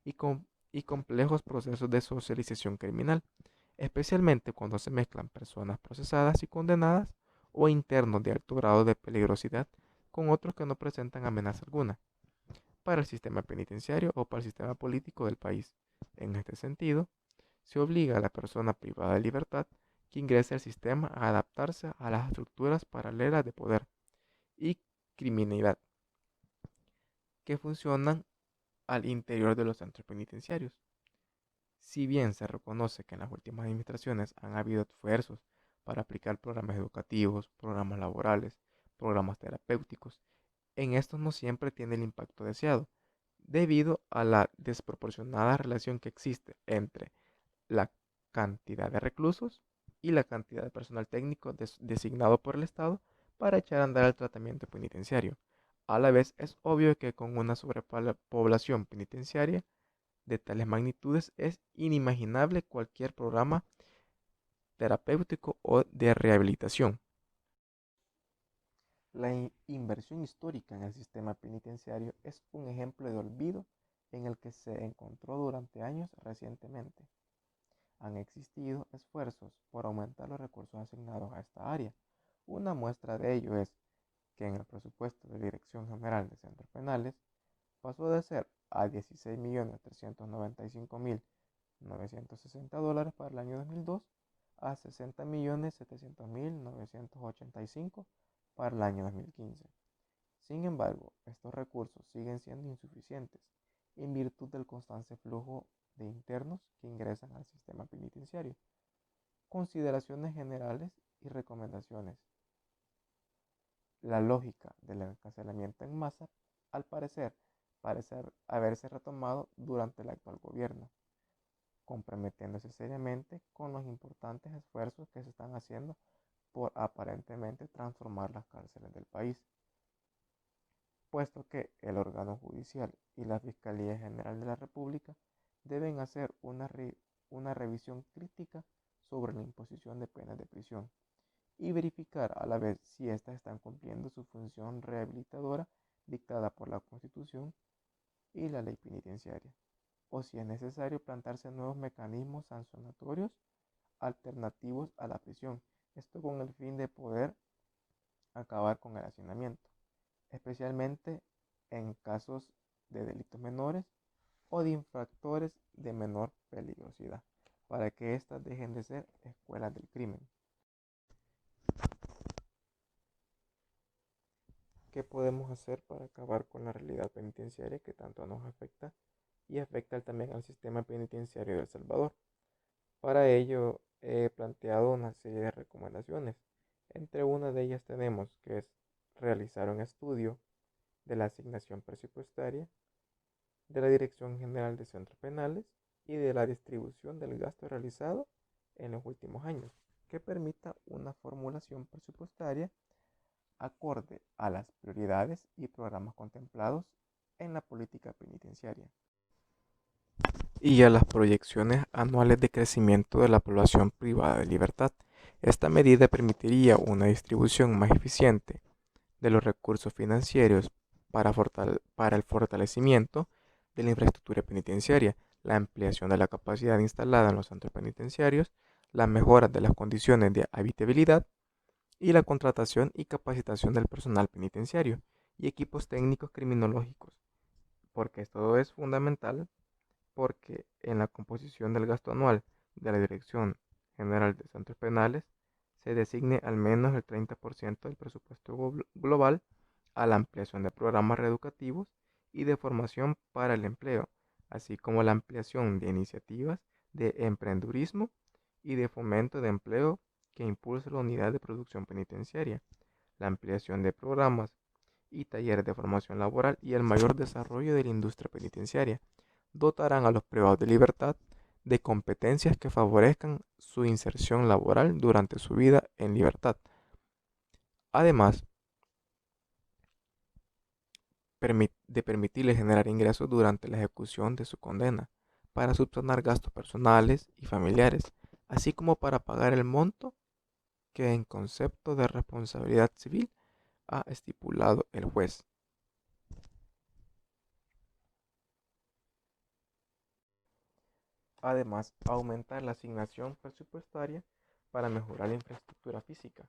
y, y complejos procesos de socialización criminal, especialmente cuando se mezclan personas procesadas y condenadas o internos de alto grado de peligrosidad con otros que no presentan amenaza alguna para el sistema penitenciario o para el sistema político del país. En este sentido, se obliga a la persona privada de libertad que ingrese al sistema a adaptarse a las estructuras paralelas de poder y criminalidad que funcionan al interior de los centros penitenciarios. Si bien se reconoce que en las últimas administraciones han habido esfuerzos para aplicar programas educativos, programas laborales, programas terapéuticos, en estos no siempre tiene el impacto deseado, debido a la desproporcionada relación que existe entre la cantidad de reclusos y la cantidad de personal técnico designado por el Estado para echar a andar el tratamiento penitenciario. A la vez, es obvio que con una sobrepoblación penitenciaria de tales magnitudes es inimaginable cualquier programa terapéutico o de rehabilitación. La inversión histórica en el sistema penitenciario es un ejemplo de olvido en el que se encontró durante años recientemente. Han existido esfuerzos por aumentar los recursos asignados a esta área. Una muestra de ello es que en el presupuesto de Dirección General de Centros Penales pasó de ser a $16.395.960 para el año 2002 a $60.700.985 para el año 2015. Sin embargo, estos recursos siguen siendo insuficientes en virtud del constante flujo de internos que ingresan al sistema penitenciario. Consideraciones generales y recomendaciones. La lógica del encarcelamiento en masa, al parecer, parece haberse retomado durante el actual gobierno, comprometiéndose seriamente con los importantes esfuerzos que se están haciendo por aparentemente transformar las cárceles del país, puesto que el órgano judicial y la Fiscalía General de la República deben hacer una revisión crítica sobre la imposición de penas de prisión y verificar a la vez si éstas están cumpliendo su función rehabilitadora dictada por la Constitución y la ley penitenciaria, o si es necesario plantearse nuevos mecanismos sancionatorios alternativos a la prisión, esto con el fin de poder acabar con el hacinamiento, especialmente en casos de delitos menores o de infractores de menor peligrosidad, para que éstas dejen de ser escuelas del crimen. ¿Qué podemos hacer para acabar con la realidad penitenciaria que tanto nos afecta y afecta también al sistema penitenciario de El Salvador? Para ello he planteado una serie de recomendaciones. Entre una de ellas tenemos que es realizar un estudio de la asignación presupuestaria, de la Dirección General de Centros Penales y de la distribución del gasto realizado en los últimos años, que permita una formulación presupuestaria acorde a las prioridades y programas contemplados en la política penitenciaria y a las proyecciones anuales de crecimiento de la población privada de libertad. Esta medida permitiría una distribución más eficiente de los recursos financieros para el fortalecimiento de la infraestructura penitenciaria, la ampliación de la capacidad instalada en los centros penitenciarios, la mejora de las condiciones de habitabilidad y la contratación y capacitación del personal penitenciario y equipos técnicos criminológicos, porque todo es fundamental porque en la composición del gasto anual de la Dirección General de Centros Penales se designe al menos el 30% del presupuesto global a la ampliación de programas reeducativos y de formación para el empleo, así como la ampliación de iniciativas de emprendurismo y de fomento de empleo que impulse la unidad de producción penitenciaria, la ampliación de programas y talleres de formación laboral y el mayor desarrollo de la industria penitenciaria. Dotarán a los privados de libertad de competencias que favorezcan su inserción laboral durante su vida en libertad. Además de permitirles generar ingresos durante la ejecución de su condena, para subsanar gastos personales y familiares, así como para pagar el monto que en concepto de responsabilidad civil ha estipulado el juez. Además, aumentar la asignación presupuestaria para mejorar la infraestructura física,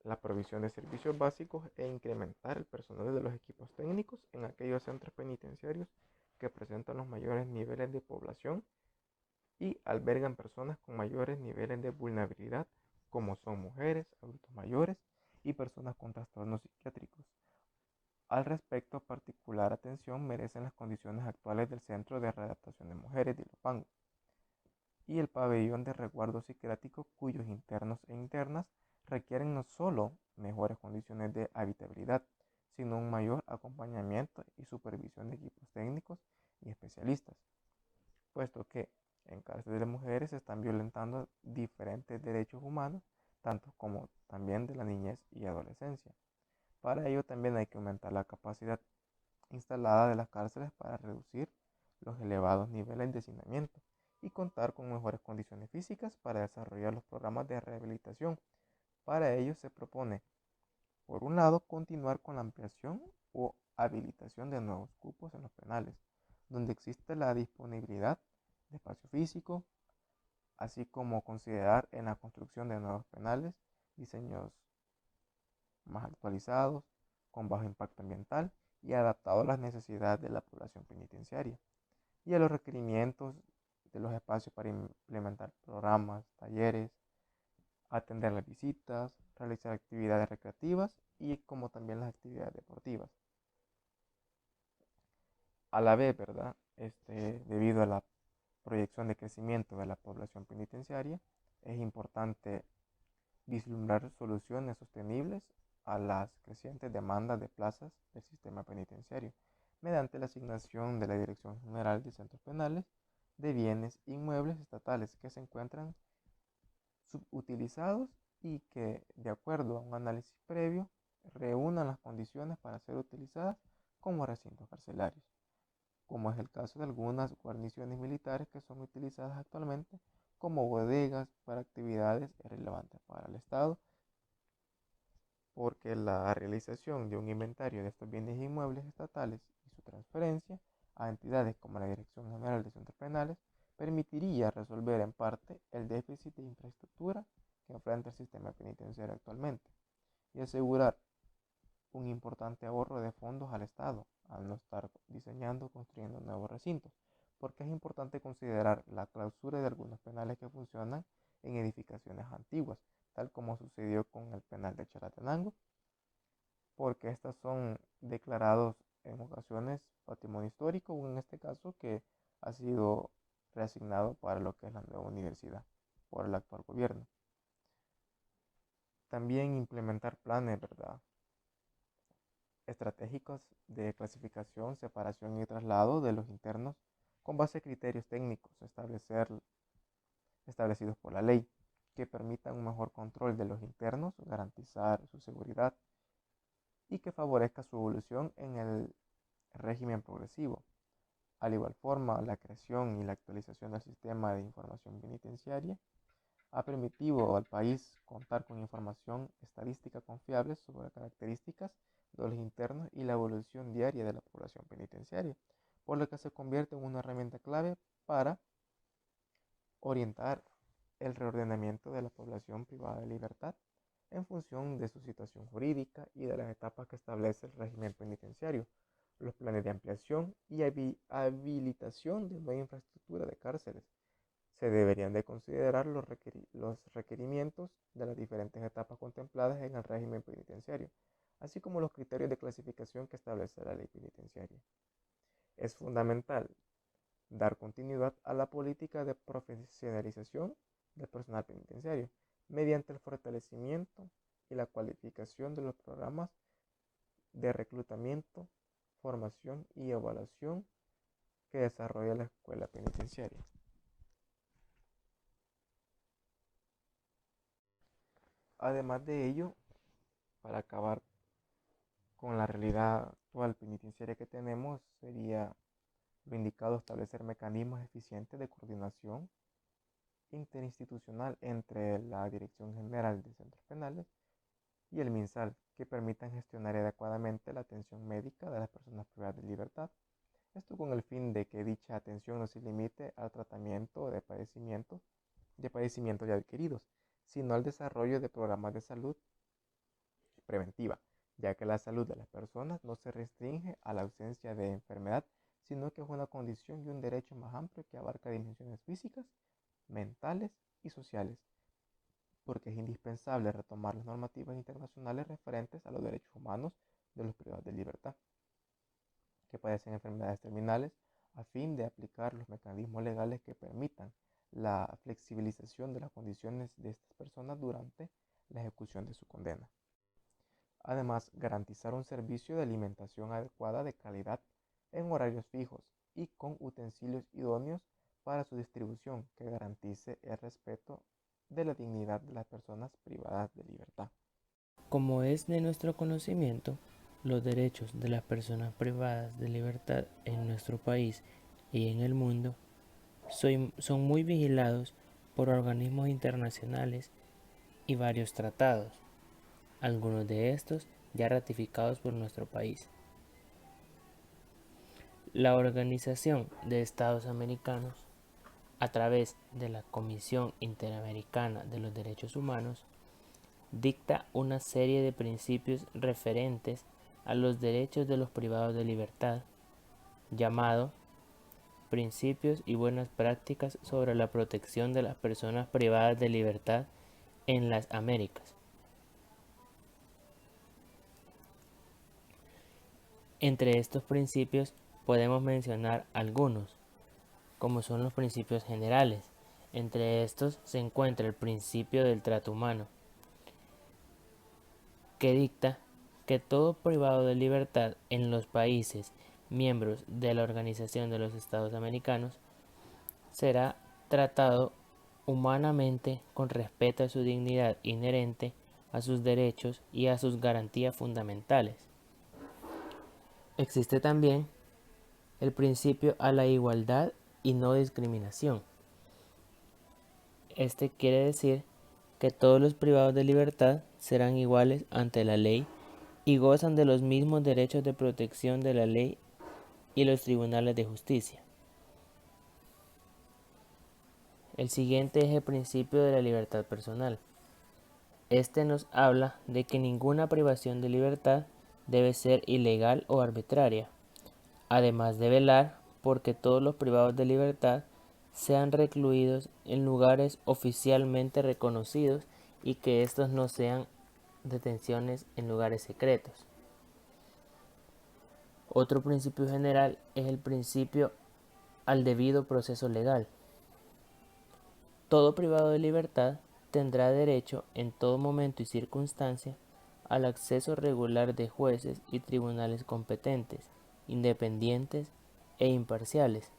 la provisión de servicios básicos e incrementar el personal de los equipos técnicos en aquellos centros penitenciarios que presentan los mayores niveles de población y albergan personas con mayores niveles de vulnerabilidad, como son mujeres, adultos mayores y personas con trastornos psiquiátricos. Al respecto, particular atención merecen las condiciones actuales del Centro de Readaptación de Mujeres de Ilopango y el pabellón de resguardo psiquiátrico, cuyos internos e internas requieren no solo mejores condiciones de habitabilidad, sino un mayor acompañamiento y supervisión de equipos técnicos y especialistas, puesto que en cárceles de mujeres se están violentando diferentes derechos humanos, tanto como también de la niñez y adolescencia. Para ello también hay que aumentar la capacidad instalada de las cárceles para reducir los elevados niveles de hacinamiento y contar con mejores condiciones físicas para desarrollar los programas de rehabilitación. Para ello se propone, por un lado, continuar con la ampliación o habilitación de nuevos cupos en los penales, donde existe la disponibilidad de espacio físico, así como considerar en la construcción de nuevos penales diseños más actualizados, con bajo impacto ambiental y adaptados a las necesidades de la población penitenciaria y a los requerimientos de los espacios para implementar programas, talleres, atender las visitas, realizar actividades recreativas y como también las actividades deportivas. A la vez, ¿verdad? Debido a la proyección de crecimiento de la población penitenciaria, es importante vislumbrar soluciones sostenibles a las crecientes demandas de plazas del sistema penitenciario, mediante la asignación de la Dirección General de Centros Penales de bienes inmuebles estatales que se encuentran subutilizados y que, de acuerdo a un análisis previo, reúnan las condiciones para ser utilizadas como recintos carcelarios. como es el caso de algunas guarniciones militares que son utilizadas actualmente como bodegas para actividades relevantes para el Estado, porque la realización de un inventario de estos bienes inmuebles estatales y su transferencia a entidades como la Dirección General de Centros Penales permitiría resolver en parte el déficit de infraestructura que enfrenta el sistema penitenciario actualmente y asegurar un importante ahorro de fondos al Estado al no estar diseñando o construyendo nuevos recintos, porque es importante considerar la clausura de algunos penales que funcionan en edificaciones antiguas, tal como sucedió con el penal de Chalatenango, porque estos son declarados en ocasiones patrimonio histórico, o en este caso que ha sido reasignado para lo que es la nueva universidad por el actual gobierno. También implementar planes, ¿verdad?, estratégicos de clasificación, separación y traslado de los internos con base a criterios técnicos establecidos por la ley, que permitan un mejor control de los internos, garantizar su seguridad y que favorezca su evolución en el régimen progresivo. Al igual forma, la creación y la actualización del sistema de información penitenciaria ha permitido al país contar con información estadística confiable sobre características de los internos y la evolución diaria de la población penitenciaria, por lo que se convierte en una herramienta clave para orientar el reordenamiento de la población privada de libertad en función de su situación jurídica y de las etapas que establece el régimen penitenciario, los planes de ampliación y habilitación de nueva infraestructura de cárceles. Se deberían de considerar los requerimientos de las diferentes etapas contempladas en el régimen penitenciario, así como los criterios de clasificación que establece la ley penitenciaria. Es fundamental dar continuidad a la política de profesionalización del personal penitenciario mediante el fortalecimiento y la cualificación de los programas de reclutamiento, formación y evaluación que desarrolla la escuela penitenciaria. Además de ello, para acabar con la realidad actual penitenciaria que tenemos, sería lo indicado establecer mecanismos eficientes de coordinación interinstitucional entre la Dirección General de Centros Penales y el MinSal, que permitan gestionar adecuadamente la atención médica de las personas privadas de libertad. Esto con el fin de que dicha atención no se limite al tratamiento de padecimientos ya adquiridos, sino al desarrollo de programas de salud preventiva, ya que la salud de las personas no se restringe a la ausencia de enfermedad, sino que es una condición y un derecho más amplio que abarca dimensiones físicas, mentales y sociales, porque es indispensable retomar las normativas internacionales referentes a los derechos humanos de los privados de libertad, que padecen enfermedades terminales, a fin de aplicar los mecanismos legales que permitan la flexibilización de las condiciones de estas personas durante la ejecución de su condena. Además, garantizar un servicio de alimentación adecuada de calidad en horarios fijos y con utensilios idóneos para su distribución que garantice el respeto de la dignidad de las personas privadas de libertad. Como es de nuestro conocimiento, los derechos de las personas privadas de libertad en nuestro país y en el mundo son muy vigilados por organismos internacionales y varios tratados, algunos de estos ya ratificados por nuestro país. La Organización de Estados Americanos, a través de la Comisión Interamericana de los Derechos Humanos, dicta una serie de principios referentes a los derechos de los privados de libertad, llamado Principios y Buenas Prácticas sobre la Protección de las Personas Privadas de Libertad en las Américas. Entre estos principios podemos mencionar algunos, como son los principios generales. Entre estos se encuentra el principio del trato humano, que dicta que todo privado de libertad en los países miembros de la Organización de los Estados Americanos será tratado humanamente con respeto a su dignidad inherente, a sus derechos y a sus garantías fundamentales. Existe también el principio a la igualdad y no discriminación. Este quiere decir que todos los privados de libertad serán iguales ante la ley y gozan de los mismos derechos de protección de la ley y los tribunales de justicia. El siguiente es el principio de la libertad personal. Este nos habla de que ninguna privación de libertad debe ser ilegal o arbitraria, además de velar porque todos los privados de libertad sean recluidos en lugares oficialmente reconocidos y que estos no sean detenciones en lugares secretos. Otro principio general es el principio al debido proceso legal. Todo privado de libertad tendrá derecho en todo momento y circunstancia al acceso regular de jueces y tribunales competentes, independientes e imparciales,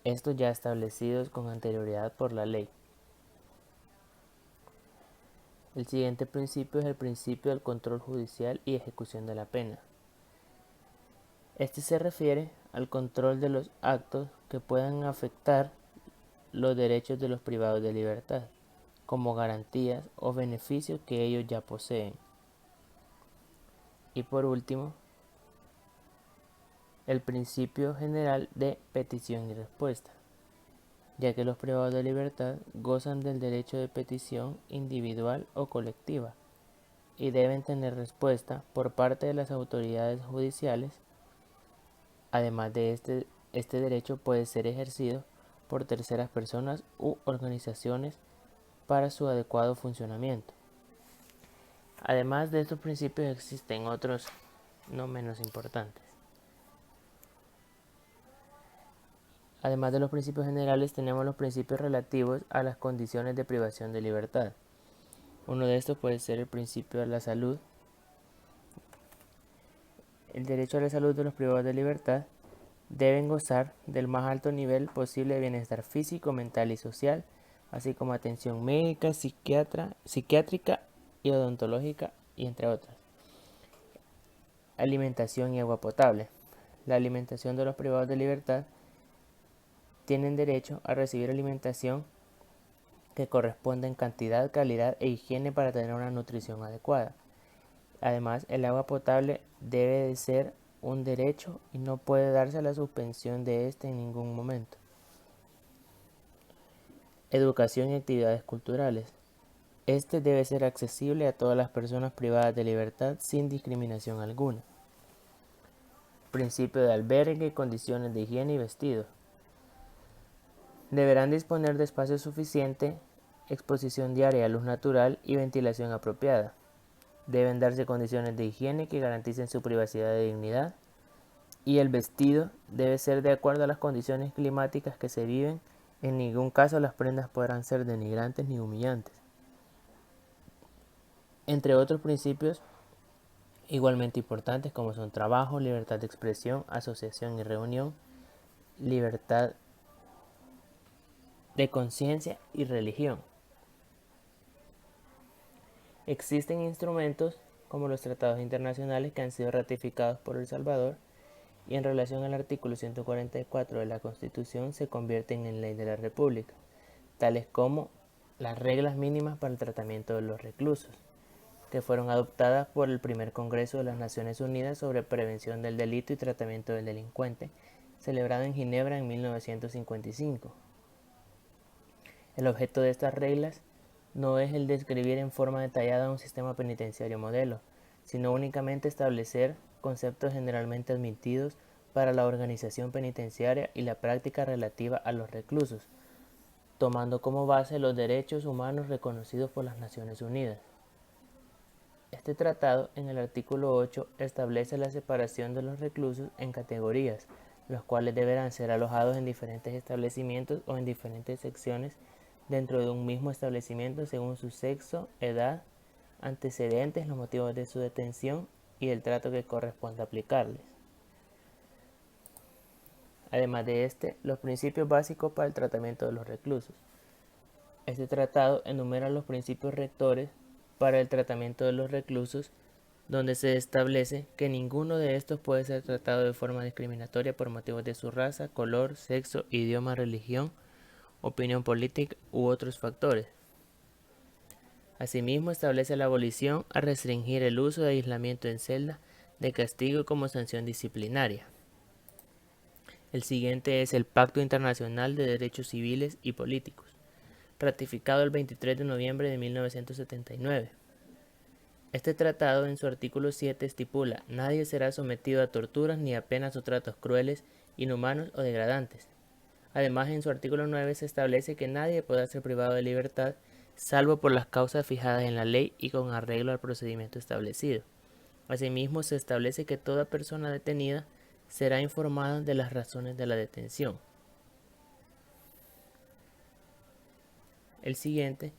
estos ya establecidos con anterioridad por la ley. El siguiente principio es el principio del control judicial y ejecución de la pena. Este se refiere al control de los actos que puedan afectar los derechos de los privados de libertad, como garantías o beneficios que ellos ya poseen. Y por último, el principio general de petición y respuesta, ya que los privados de libertad gozan del derecho de petición individual o colectiva y deben tener respuesta por parte de las autoridades judiciales. Además de este derecho puede ser ejercido por terceras personas u organizaciones para su adecuado funcionamiento. Además de estos principios existen otros no menos importantes. Además de los principios generales tenemos los principios relativos a las condiciones de privación de libertad. Uno de estos puede ser el principio de la salud. El derecho a la salud de los privados de libertad deben gozar del más alto nivel posible de bienestar físico, mental y social, así como atención médica, psiquiátrica y odontológica, y entre otras. Alimentación y agua potable. La alimentación de los privados de libertad tienen derecho a recibir alimentación que corresponda en cantidad, calidad e higiene para tener una nutrición adecuada. Además, el agua potable debe de ser un derecho y no puede darse la suspensión de este en ningún momento. Educación y actividades culturales. Este debe ser accesible a todas las personas privadas de libertad sin discriminación alguna. Principio de albergue y condiciones de higiene y vestido. Deberán disponer de espacio suficiente, exposición diaria a luz natural y ventilación apropiada. Deben darse condiciones de higiene que garanticen su privacidad y dignidad. Y el vestido debe ser de acuerdo a las condiciones climáticas que se viven. En ningún caso las prendas podrán ser denigrantes ni humillantes. Entre otros principios igualmente importantes como son trabajo, libertad de expresión, asociación y reunión, libertad de conciencia y religión. Existen instrumentos como los tratados internacionales que han sido ratificados por El Salvador y en relación al artículo 144 de la Constitución se convierten en ley de la República, tales como las reglas mínimas para el tratamiento de los reclusos, que fueron adoptadas por el primer Congreso de las Naciones Unidas sobre Prevención del Delito y Tratamiento del Delincuente, celebrado en Ginebra en 1955. El objeto de estas reglas no es el describir en forma detallada un sistema penitenciario modelo, sino únicamente establecer conceptos generalmente admitidos para la organización penitenciaria y la práctica relativa a los reclusos, tomando como base los derechos humanos reconocidos por las Naciones Unidas. Este tratado, en el artículo 8, establece la separación de los reclusos en categorías, los cuales deberán ser alojados en diferentes establecimientos o en diferentes secciones dentro de un mismo establecimiento según su sexo, edad, antecedentes, los motivos de su detención y el trato que corresponde aplicarles. Además de los principios básicos para el tratamiento de los reclusos. Este tratado enumera los principios rectores para el tratamiento de los reclusos donde se establece que ninguno de estos puede ser tratado de forma discriminatoria por motivos de su raza, color, sexo, idioma, religión, opinión política u otros factores. Asimismo, establece la abolición a restringir el uso de aislamiento en celda de castigo como sanción disciplinaria. El siguiente es el Pacto Internacional de Derechos Civiles y Políticos, ratificado el 23 de noviembre de 1979. Este tratado, en su artículo 7, estipula: nadie será sometido a torturas ni a penas o tratos crueles, inhumanos o degradantes. Además, en su artículo 9 se establece que nadie podrá ser privado de libertad salvo por las causas fijadas en la ley y con arreglo al procedimiento establecido. Asimismo, se establece que toda persona detenida será informada de las razones de la detención. El siguiente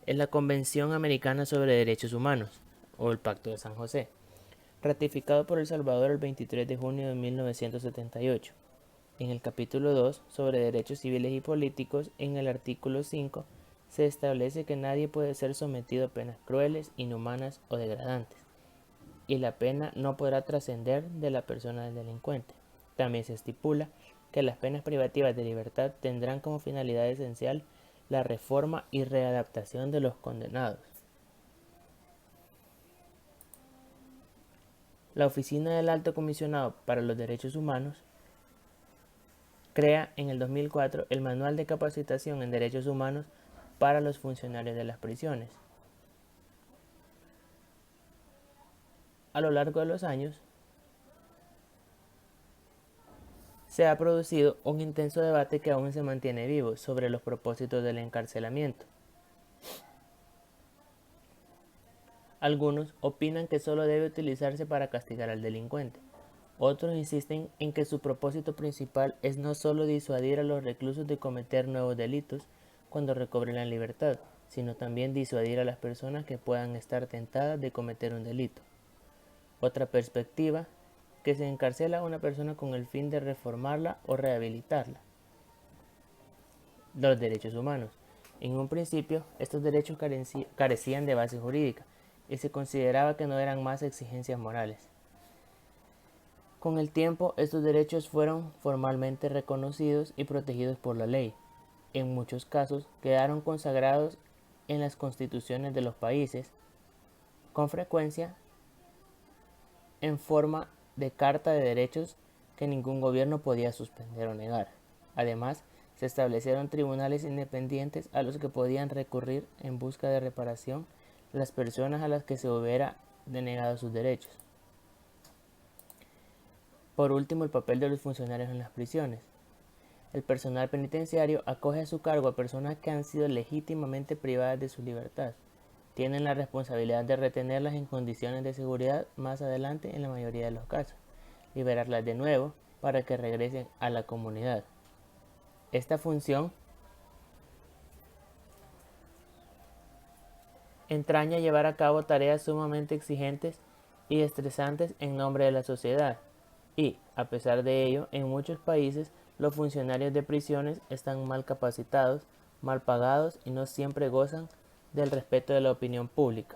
es la Convención Americana sobre Derechos Humanos, o el Pacto de San José, ratificado por El Salvador el 23 de junio de 1978. En el capítulo 2, sobre derechos civiles y políticos, en el artículo 5, se establece que nadie puede ser sometido a penas crueles, inhumanas o degradantes, y la pena no podrá trascender de la persona del delincuente. También se estipula que las penas privativas de libertad tendrán como finalidad esencial la reforma y readaptación de los condenados. La Oficina del Alto Comisionado para los Derechos Humanos crea en el 2004 el Manual de Capacitación en Derechos Humanos para los funcionarios de las prisiones. A lo largo de los años, se ha producido un intenso debate que aún se mantiene vivo sobre los propósitos del encarcelamiento. Algunos opinan que solo debe utilizarse para castigar al delincuente. Otros insisten en que su propósito principal es no solo disuadir a los reclusos de cometer nuevos delitos cuando recobren la libertad, sino también disuadir a las personas que puedan estar tentadas de cometer un delito. Otra perspectiva, que se encarcela a una persona con el fin de reformarla o rehabilitarla. Los derechos humanos. En un principio, estos derechos carecían de base jurídica y se consideraba que no eran más exigencias morales. Con el tiempo, estos derechos fueron formalmente reconocidos y protegidos por la ley. En muchos casos, quedaron consagrados en las constituciones de los países, con frecuencia en forma de carta de derechos que ningún gobierno podía suspender o negar. Además, se establecieron tribunales independientes a los que podían recurrir en busca de reparación las personas a las que se hubiera denegado sus derechos. Por último, el papel de los funcionarios en las prisiones. El personal penitenciario acoge a su cargo a personas que han sido legítimamente privadas de su libertad. Tienen la responsabilidad de retenerlas en condiciones de seguridad más adelante en la mayoría de los casos, liberarlas de nuevo para que regresen a la comunidad. Esta función entraña llevar a cabo tareas sumamente exigentes y estresantes en nombre de la sociedad. Y, a pesar de ello, en muchos países los funcionarios de prisiones están mal capacitados, mal pagados y no siempre gozan del respeto de la opinión pública.